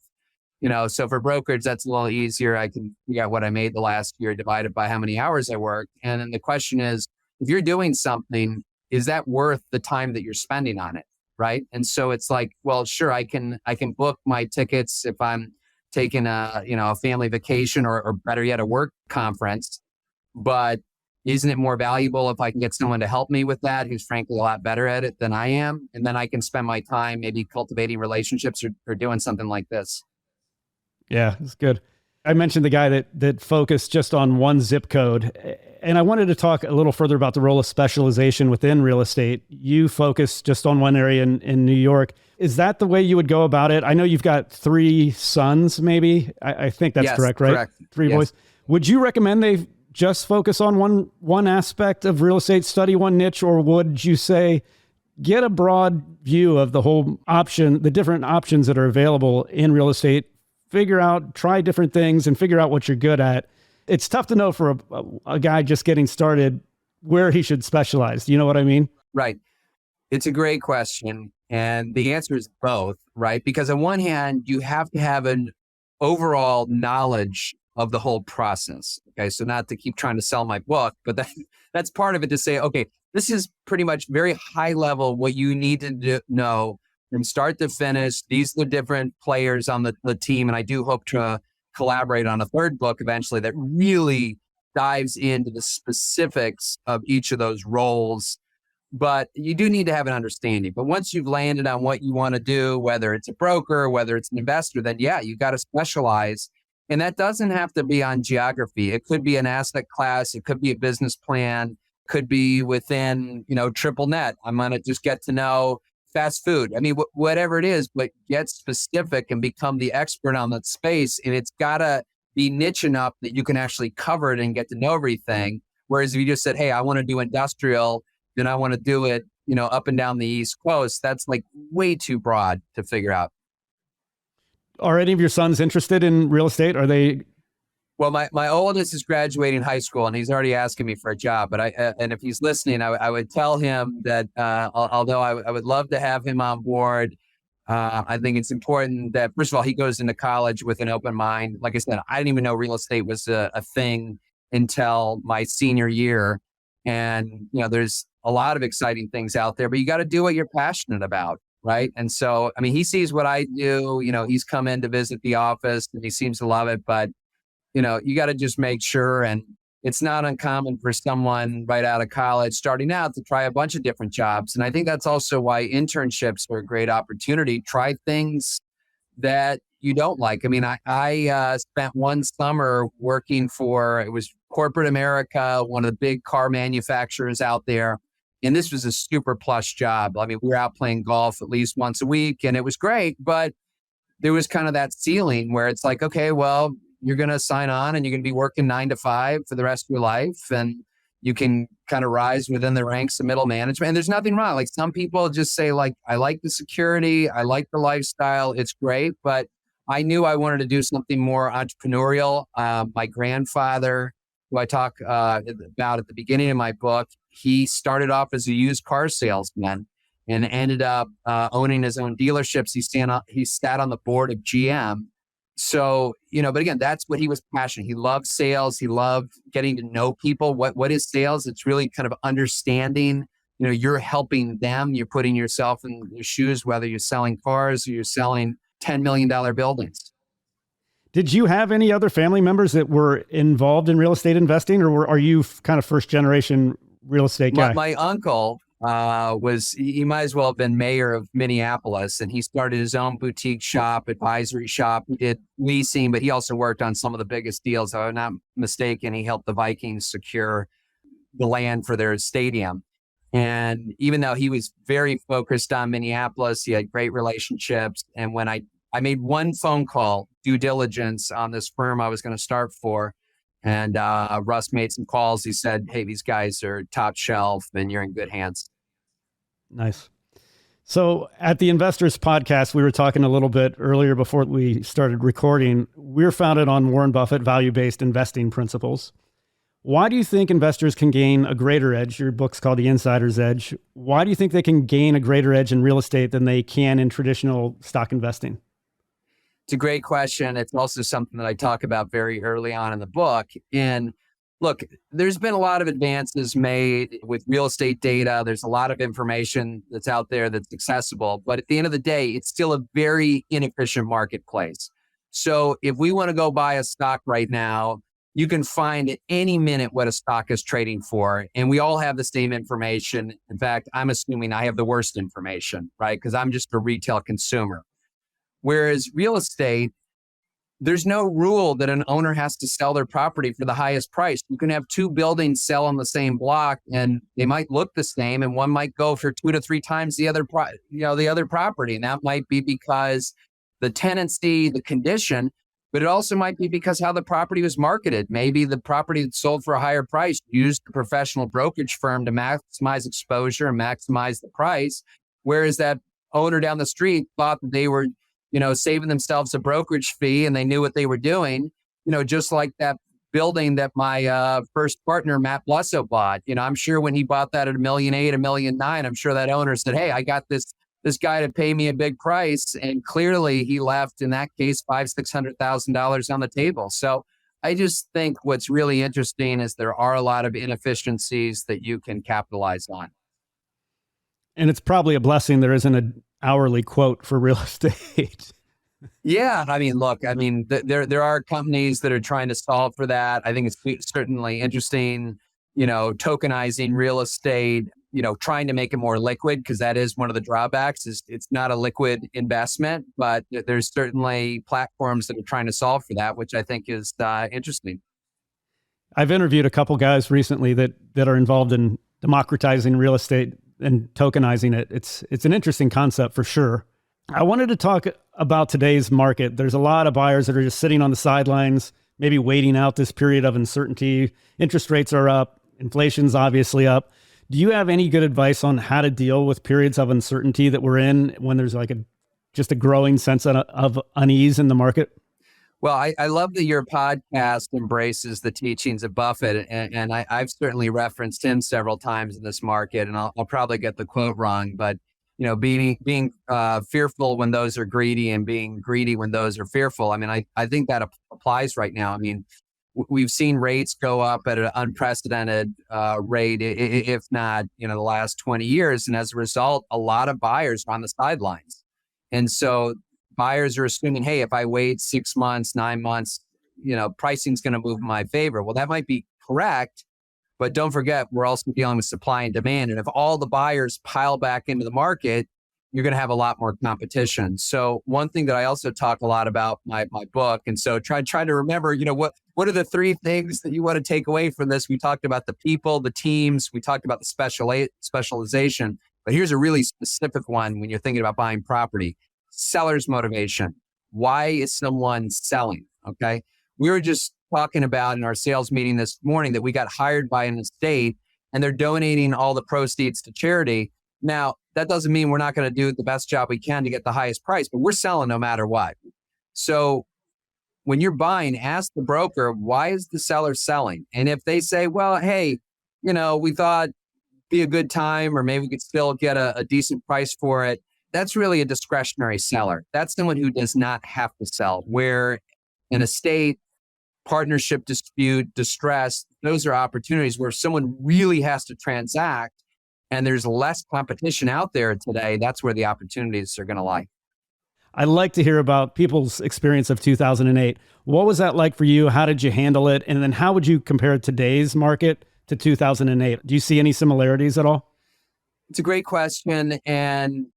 So for brokerage, that's a little easier. I can figure out what I made the last year divided by how many hours I worked. And then the question is, if you're doing something, is that worth the time that you're spending on it? Right. And so it's well, sure, I can book my tickets if I'm taking a family vacation or better yet, a work conference. But isn't it more valuable if I can get someone to help me with that, who's frankly a lot better at it than I am? And then I can spend my time maybe cultivating relationships or doing something like this. Yeah, it's good. I mentioned the guy that focused just on one zip code. And I wanted to talk a little further about the role of specialization within real estate. You focus just on one area in New York. Is that the way you would go about it? I know you've got 3 sons, maybe. I think that's Yes, correct, right? correct. 3 Yes. boys. Would you recommend they just focus on one aspect of real estate, study one niche, or would you say get a broad view of the whole option, the different options that are available in real estate, figure out, try different things and figure out what you're good at? It's tough to know for a guy just getting started where he should specialize. You know what I mean? Right. It's a great question. And the answer is both, right? Because on one hand, you have to have an overall knowledge of the whole process. Okay. So not to keep trying to sell my book, but that's part of it, to say, okay, this is pretty much very high level what you need to know from start to finish. These are the different players on the team. And I do hope to collaborate on a third book eventually that really dives into the specifics of each of those roles. But you do need to have an understanding. But once you've landed on what you want to do, whether it's a broker, whether it's an investor, then yeah, you got to specialize. And that doesn't have to be on geography. It could be an asset class. It could be a business plan. Could be within, triple net. I'm going to just get to know fast food. I mean, whatever it is, but get specific and become the expert on that space. And it's got to be niche enough that you can actually cover it and get to know everything. Whereas if you just said, hey, I want to do industrial, then I want to do it, up and down the East Coast, that's like way too broad to figure out. Are any of your sons interested in real estate? Are they? Well, my oldest is graduating high school and he's already asking me for a job. But and if he's listening, I would tell him that although I would love to have him on board, I think it's important that, first of all, he goes into college with an open mind. Like I said, I didn't even know real estate was a thing until my senior year. And, there's a lot of exciting things out there, but you got to do what you're passionate about. Right. And so, I mean, he sees what I do, he's come in to visit the office and he seems to love it, but you got to just make sure. And it's not uncommon for someone right out of college starting out to try a bunch of different jobs. And I think that's also why internships are a great opportunity. Try things that you don't like. I mean, I spent one summer working for, it was corporate America, one of the big car manufacturers out there. And this was a super plush job. I mean, we were out playing golf at least once a week and it was great, but there was kind of that ceiling where it's like, okay, well, you're going to sign on and you're going to be working 9 to 5 for the rest of your life. And you can kind of rise within the ranks of middle management. And there's nothing wrong. Like some people just say like, I like the security. I like the lifestyle. It's great. But I knew I wanted to do something more entrepreneurial. My grandfather, who I talk about at the beginning of my book, he started off as a used car salesman and ended up owning his own dealerships. He sat on the board of GM. So, but again, that's what he was passionate. He loved sales. He loved getting to know people. What is sales? It's really kind of understanding, you're helping them. You're putting yourself in their shoes, whether you're selling cars or you're selling $10 million buildings. Did you have any other family members that were involved in real estate investing, or are you kind of first generation real estate guy? My uncle he might as well have been mayor of Minneapolis, and he started his own boutique shop, advisory shop. He did leasing, but he also worked on some of the biggest deals. If I'm not mistaken, he helped the Vikings secure the land for their stadium. And even though he was very focused on Minneapolis, he had great relationships. And when I made one phone call, due diligence on this firm I was going to start for, and Russ made some calls. He said, hey, these guys are top shelf and you're in good hands. Nice. So at the Investors Podcast, we were talking a little bit earlier before we started recording. We're founded on Warren Buffett value-based investing principles. Why do you think investors can gain a greater edge? Your book's called The Insider's Edge. Why do you think they can gain a greater edge in real estate than they can in traditional stock investing? It's a great question. It's also something that I talk about very early on in the book. And look, there's been a lot of advances made with real estate data. There's a lot of information that's out there that's accessible. But at the end of the day, it's still a very inefficient marketplace. So if we want to go buy a stock right now, you can find at any minute what a stock is trading for. And we all have the same information. In fact, I'm assuming I have the worst information, right? Because I'm just a retail consumer. Whereas real estate, there's no rule that an owner has to sell their property for the highest price. You can have two buildings sell on the same block, and they might look the same, and one might go for 2 to 3 times the other, the other property, and that might be because the tenancy, the condition, but it also might be because how the property was marketed. Maybe the property that sold for a higher price used a professional brokerage firm to maximize exposure and maximize the price, whereas that owner down the street thought that they were saving themselves a brokerage fee and they knew what they were doing, just like that building that my first partner, Matt Blusso, bought. I'm sure when he bought that at $1.8 million, $1.9 million, I'm sure that owner said, hey, I got this guy to pay me a big price. And clearly he left, in that case, $500,000-$600,000 on the table. So I just think what's really interesting is there are a lot of inefficiencies that you can capitalize on. And it's probably a blessing there isn't an hourly quote for real estate. Yeah. Look, there are companies that are trying to solve for that. I think it's certainly interesting, tokenizing real estate, trying to make it more liquid, because that is one of the drawbacks is it's not a liquid investment, but there's certainly platforms that are trying to solve for that, which I think is interesting. I've interviewed a couple guys recently that are involved in democratizing real estate and tokenizing it. It's an interesting concept for sure. I wanted to talk about today's market. There's a lot of buyers that are just sitting on the sidelines, maybe waiting out this period of uncertainty. Interest rates are up. Inflation's obviously up. Do you have any good advice on how to deal with periods of uncertainty that we're in when there's like just a growing sense of unease in the market? Well, I love that your podcast embraces the teachings of Buffett, and I've certainly referenced him several times in this market, and I'll probably get the quote wrong, but being fearful when those are greedy and being greedy when those are fearful. I think that applies right now. We've seen rates go up at an unprecedented rate, if not, the last 20 years. And as a result, a lot of buyers are on the sidelines. And so buyers are assuming, hey, if I wait 6 months, 9 months, pricing's going to move in my favor. Well, that might be correct, but don't forget, we're also dealing with supply and demand. And if all the buyers pile back into the market, you're going to have a lot more competition. So one thing that I also talk a lot about my book, and so try to remember, what are the 3 things that you want to take away from this? We talked about the people, the teams, we talked about the specialization, but here's a really specific one when you're thinking about buying property: seller's motivation. Why is someone selling? Okay. We were just talking about in our sales meeting this morning that we got hired by an estate and they're donating all the proceeds to charity. Now, that doesn't mean we're not going to do the best job we can to get the highest price, but we're selling no matter what. So when you're buying, ask the broker, why is the seller selling? And if they say, well, hey, we thought it'd be a good time, or maybe we could still get a decent price for it, that's really a discretionary seller. That's someone who does not have to sell. Where an estate, partnership dispute, distress, those are opportunities where someone really has to transact. And there's less competition out there today. That's where the opportunities are going to lie. I'd like to hear about people's experience of 2008. What was that like for you? How did you handle it? And then how would you compare today's market to 2008? Do you see any similarities at all? It's a great question. And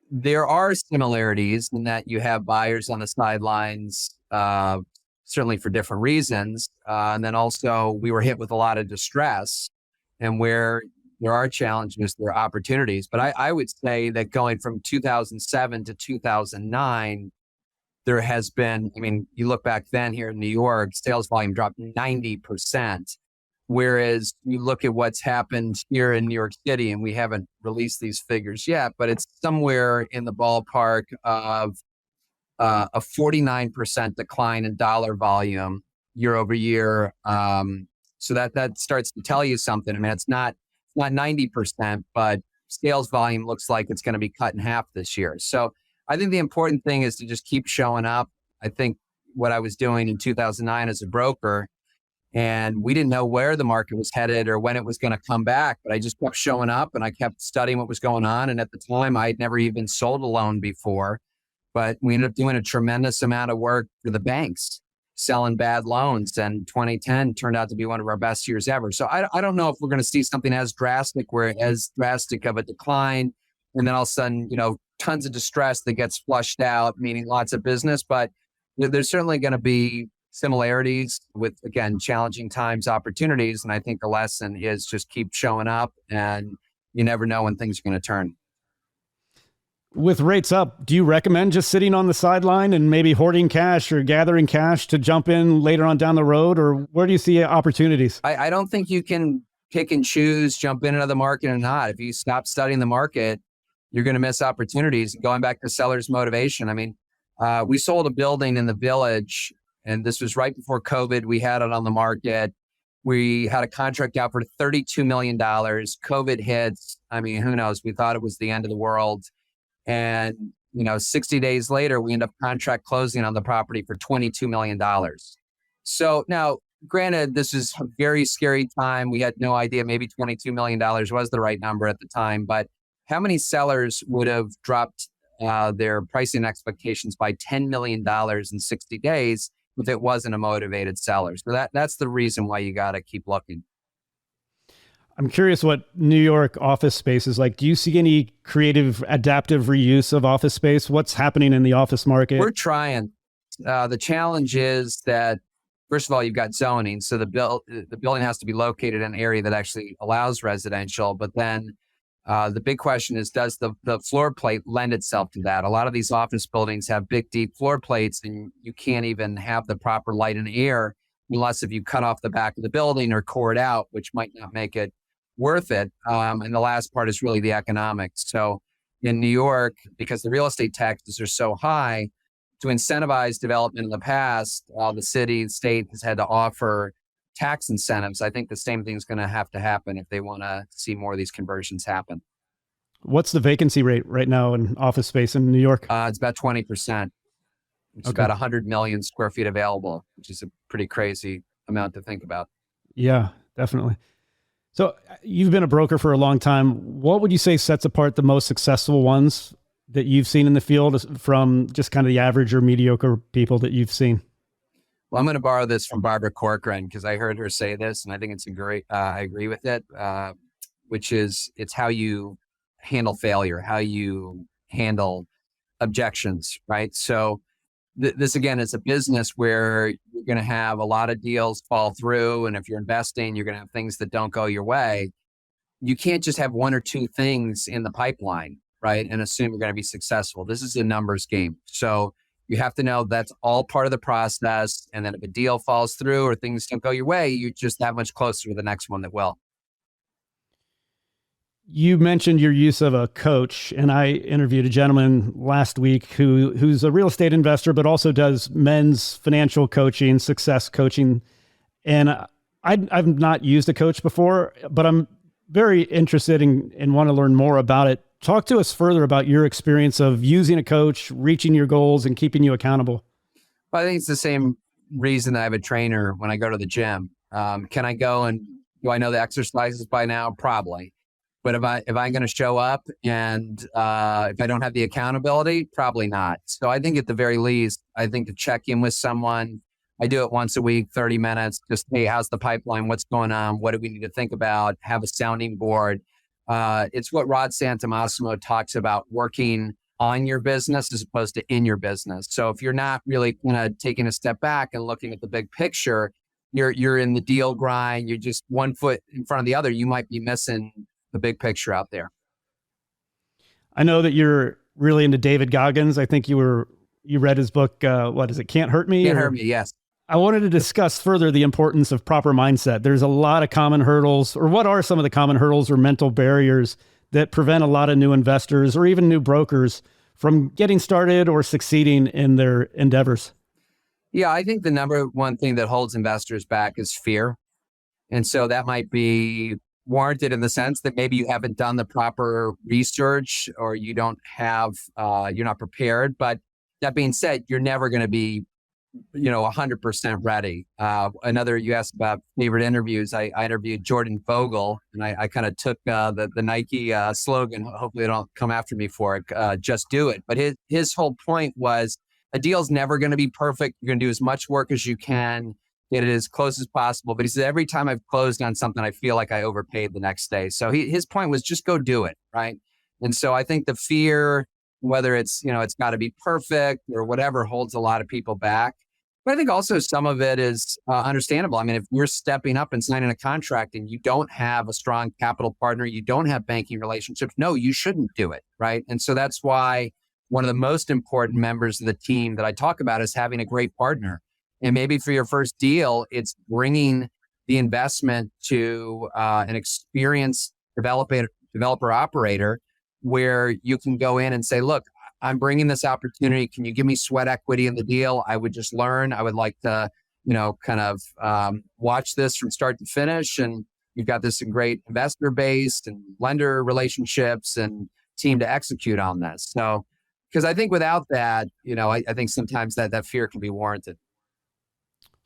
there are similarities in that you have buyers on the sidelines, certainly for different reasons. And then also we were hit with a lot of distress, and where there are challenges, there are opportunities. But I would say that going from 2007 to 2009, there has been, you look back then here in New York, sales volume dropped 90%. Whereas you look at what's happened here in New York City, and we haven't released these figures yet, but it's somewhere in the ballpark of a 49% decline in dollar volume year over year. So that starts to tell you something. It's not 90%, but sales volume looks like it's going to be cut in half this year. So I think the important thing is to just keep showing up. I think what I was doing in 2009 as a broker, and we didn't know where the market was headed or when it was going to come back, but I just kept showing up and I kept studying what was going on. And at the time, I had never even sold a loan before, but we ended up doing a tremendous amount of work for the banks, selling bad loans. And 2010 turned out to be one of our best years ever. So I don't know if we're going to see something as drastic of a decline. And then all of a sudden, tons of distress that gets flushed out, meaning lots of business. But there's certainly going to be similarities with, again, challenging times, opportunities. And I think the lesson is just keep showing up, and you never know when things are going to turn. With rates up, do you recommend just sitting on the sideline and maybe hoarding cash or gathering cash to jump in later on down the road? Or where do you see opportunities? I don't think you can pick and choose, jump into the market or not. If you stop studying the market, you're going to miss opportunities. Going back to seller's motivation. I mean, we sold a building in the Village, and this was right before COVID. We had it on the market. We had a contract out for $32 million. COVID hits. I mean, who knows? We thought it was the end of the world. And, 60 days later, we end up contract closing on the property for $22 million. So now, granted, this is a very scary time. We had no idea, maybe $22 million was the right number at the time. But how many sellers would have dropped their pricing expectations by $10 million in 60 days if it wasn't a motivated seller? So that's the reason why you got to keep looking. I'm curious what New York office space is like. Do you see any creative, adaptive reuse of office space? What's happening in the office market? We're trying. The challenge is that, first of all, you've got zoning. So the building has to be located in an area that actually allows residential. But then the big question is, does the floor plate lend itself to that? A lot of these office buildings have big, deep floor plates, and you can't even have the proper light and air unless if you cut off the back of the building or core it out, which might not make it worth it. And the last part is really the economics. So in New York, because the real estate taxes are so high, to incentivize development in the past, the city, state has had to offer tax incentives. I think the same thing is going to happen if they want to see more of these conversions happen. What's the vacancy rate right now in office space in New York? It's about 20%. It's about 100 million square feet available, which is a pretty crazy amount to think about. Yeah, definitely. So you've been a broker for a long time. What would you say sets apart the most successful ones that you've seen in the field from just kind of the average or mediocre people that you've seen? Well, I'm going to borrow this from Barbara Corcoran because I heard her say this, and I think it's I agree with it, which is it's how you handle failure, how you handle objections, right? So this, again, is a business where you're going to have a lot of deals fall through. And if you're investing, you're going to have things that don't go your way. You can't just have one or two things in the pipeline, right? And assume you're going to be successful. This is a numbers game. So you have to know that's all part of the process. And then if a deal falls through or things don't go your way, you're just that much closer to the next one that will. You mentioned your use of a coach, and I interviewed a gentleman last week who's a real estate investor, but also does men's financial coaching, success coaching. And I've not used a coach before, but I'm very interested and want to learn more about it. Talk to us further about your experience of using a coach, reaching your goals, and keeping you accountable. Well, I think it's the same reason that I have a trainer when I go to the gym. Can I go and do I know the exercises by now? Probably. But if I'm going to show up and if I don't have the accountability, probably not. So I think at the very least, I think to check in with someone, I do it once a week, 30 minutes, just, hey, how's the pipeline? What's going on? What do we need to think about? Have a sounding board. It's what Rod Santomassimo talks about, working on your business as opposed to in your business. So if you're not really kind of taking a step back and looking at the big picture, you're in the deal grind, you're just one foot in front of the other, you might be missing the big picture out there. I know that you're really into David Goggins. I think you read his book. What is it? Can't Hurt Me? Can't Hurt Me. Yes. I wanted to discuss further the importance of proper mindset. There's a lot of common hurdles, or what are some of the common hurdles or mental barriers that prevent a lot of new investors or even new brokers from getting started or succeeding in their endeavors? Yeah, I think the number one thing that holds investors back is fear. And so that might be warranted in the sense that maybe you haven't done the proper research or you don't have, you're not prepared. But that being said, you're never going to be, 100% ready. You asked about favorite interviews. I interviewed Jordan Vogel, and I kind of took the Nike slogan. Hopefully they don't come after me for it. Just do it. But his whole point was a deal's never going to be perfect. You're going to do as much work as you can, get it as close as possible. But he said, every time I've closed on something, I feel like I overpaid the next day. So his point was just go do it, right? And so I think the fear, whether it's, it's got to be perfect or whatever holds a lot of people back. But I think also some of it is understandable. I mean, if you're stepping up and signing a contract and you don't have a strong capital partner, you don't have banking relationships, no, you shouldn't do it, right? And so that's why one of the most important members of the team that I talk about is having a great partner. And maybe for your first deal, it's bringing the investment to an experienced developer operator where you can go in and say, look, I'm bringing this opportunity. Can you give me sweat equity in the deal? I would just learn. I would like to, kind of watch this from start to finish. And you've got this great investor base and lender relationships and team to execute on this. So, because I think without that, I think sometimes that fear can be warranted.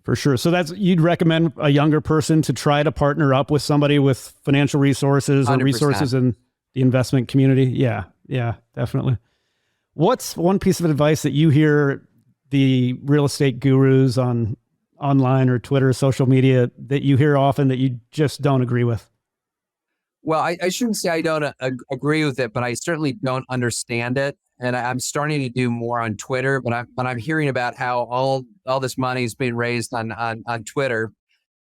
For sure. So you'd recommend a younger person to try to partner up with somebody with financial resources or 100%. resources in the investment community? Yeah, definitely. What's one piece of advice that you hear the real estate gurus online or Twitter, social media that you hear often that you just don't agree with? Well, I shouldn't say I don't agree with it, but I certainly don't understand it. And I'm starting to do more on Twitter, but I'm hearing about how all this money is being raised on Twitter,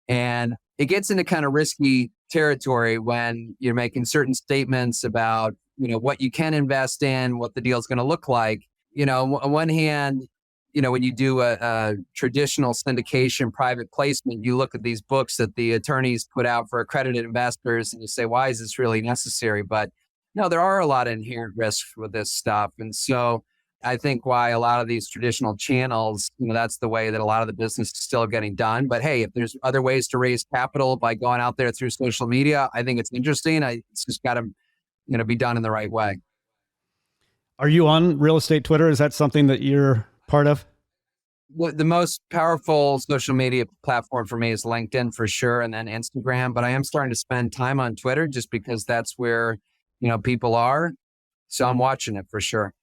and it gets into kind of risky territory when you're making certain statements about what you can invest in, what the deal is going to look like. On one hand, when you do a traditional syndication private placement, you look at these books that the attorneys put out for accredited investors, and you say, why is this really necessary? But no, there are a lot of inherent risks with this stuff. And so I think why a lot of these traditional channels, that's the way that a lot of the business is still getting done. But hey, if there's other ways to raise capital by going out there through social media, I think it's interesting. It's just got to, be done in the right way. Are you on real estate Twitter? Is that something that you're part of? Well, the most powerful social media platform for me is LinkedIn for sure, and then Instagram. But I am starting to spend time on Twitter just because that's where people are. So I'm watching it for sure.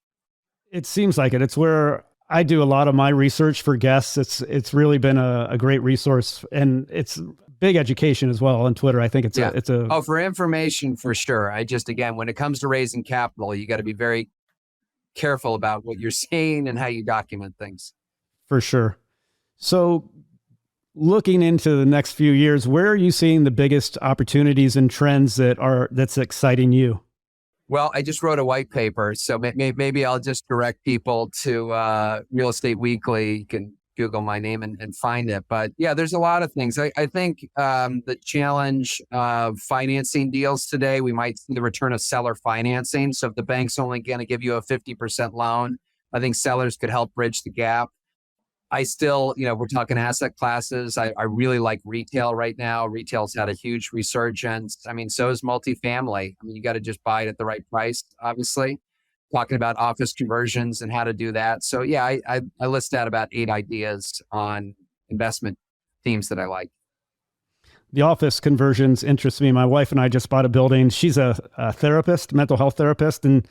It seems like it. It's where I do a lot of my research for guests. It's really been a great resource, and it's big education as well on Twitter. I think it's for information for sure. Again, when it comes to raising capital, you got to be very careful about what you're saying and how you document things. For sure. So looking into the next few years, where are you seeing the biggest opportunities and trends that's exciting you? Well, I just wrote a white paper, so maybe I'll just direct people to Real Estate Weekly. You can Google my name and find it. But yeah, there's a lot of things. I think the challenge of financing deals today, we might see the return of seller financing. So if the bank's only going to give you a 50% loan, I think sellers could help bridge the gap. I still, we're talking asset classes. I really like retail right now. Retail's had a huge resurgence. I mean, so is multifamily. I mean, you got to just buy it at the right price, obviously. Talking about office conversions and how to do that. So yeah, I list out about 8 ideas on investment themes that I like. The office conversions interest me. My wife and I just bought a building. She's a therapist, mental health therapist. And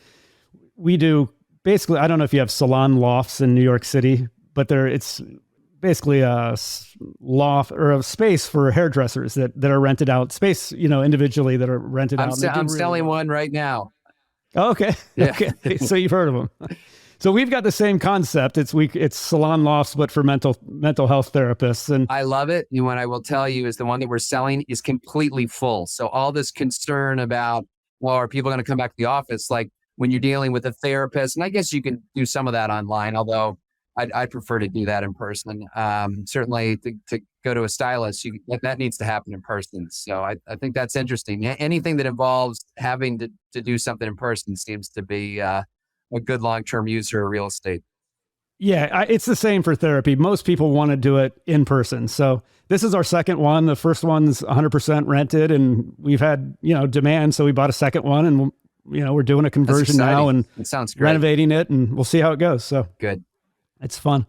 we do basically, I don't know if you have salon lofts in New York City, but it's basically a loft or a space for hairdressers that are rented out, space, individually that are rented out. I'm selling one right now. Oh, okay. Yeah. Okay. So you've heard of them. So we've got the same concept. It's salon lofts, but for mental health therapists. And I love it. And what I will tell you is the one that we're selling is completely full. So all this concern about, well, are people going to come back to the office? Like when you're dealing with a therapist, and I guess you can do some of that online, although I'd prefer to do that in person. Certainly to go to a stylist, that needs to happen in person. So I think that's interesting. Anything that involves having to do something in person seems to be a good long-term user of real estate. Yeah, it's the same for therapy. Most people want to do it in person. So this is our second one. The first one's 100% rented, and we've had demand, so we bought a second one, and we're doing a conversion now, and it sounds great. Renovating it, and we'll see how it goes. So good. It's fun.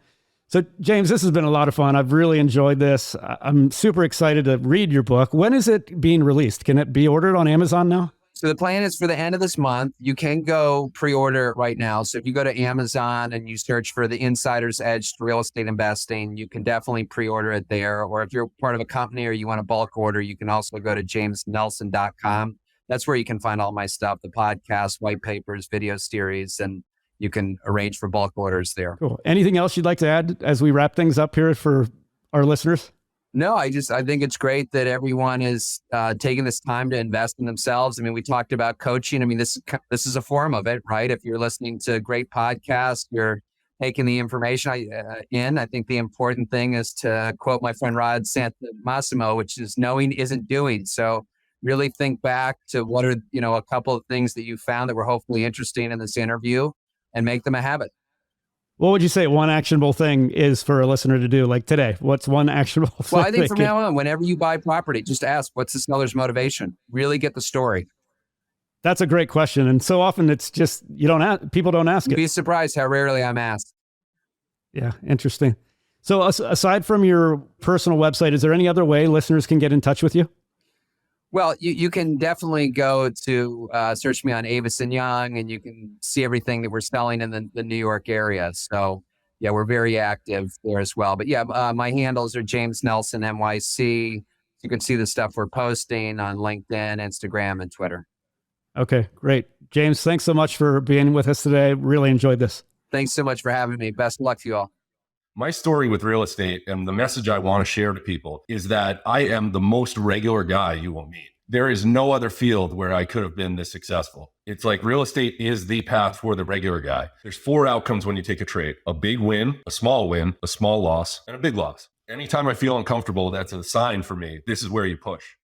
So James, this has been a lot of fun. I've really enjoyed this. I'm super excited to read your book. When is it being released? Can it be ordered on Amazon now? So the plan is for the end of this month. You can go pre-order it right now. So if you go to Amazon and you search for The Insider's Edge to Real Estate Investing, you can definitely pre-order it there. Or if you're part of a company or you want a bulk order, you can also go to jamesnelson.com. That's where you can find all my stuff, the podcast, white papers, video series, and you can arrange for bulk orders there. Cool. Anything else you'd like to add as we wrap things up here for our listeners? No, I think it's great that everyone is taking this time to invest in themselves. I mean, we talked about coaching. I mean, this is a form of it, right? If you're listening to great podcasts, you're taking the information in. I think the important thing is to quote my friend Rod Santamassimo, which is knowing isn't doing. So really think back to what are, a couple of things that you found that were hopefully interesting in this interview and make them a habit. What would you say one actionable thing is for a listener to do, like today? What's one actionable thing? Well, I think from now on, whenever you buy property, just ask, what's the seller's motivation? Really get the story. That's a great question. And so often it's just, people don't ask it. You'd be surprised how rarely I'm asked. Yeah, interesting. So aside from your personal website, is there any other way listeners can get in touch with you? Well, you can definitely go to search me on Avison Young, and you can see everything that we're selling in the New York area. So yeah, we're very active there as well. But yeah, my handles are James Nelson NYC. You can see the stuff we're posting on LinkedIn, Instagram, and Twitter. Okay, great. James, thanks so much for being with us today. Really enjoyed this. Thanks so much for having me. Best of luck to you all. My story with real estate and the message I want to share to people is that I am the most regular guy you will meet. There is no other field where I could have been this successful. It's like real estate is the path for the regular guy. There's 4 outcomes when you take a trade: a big win, a small loss, and a big loss. Anytime I feel uncomfortable, that's a sign for me. This is where you push.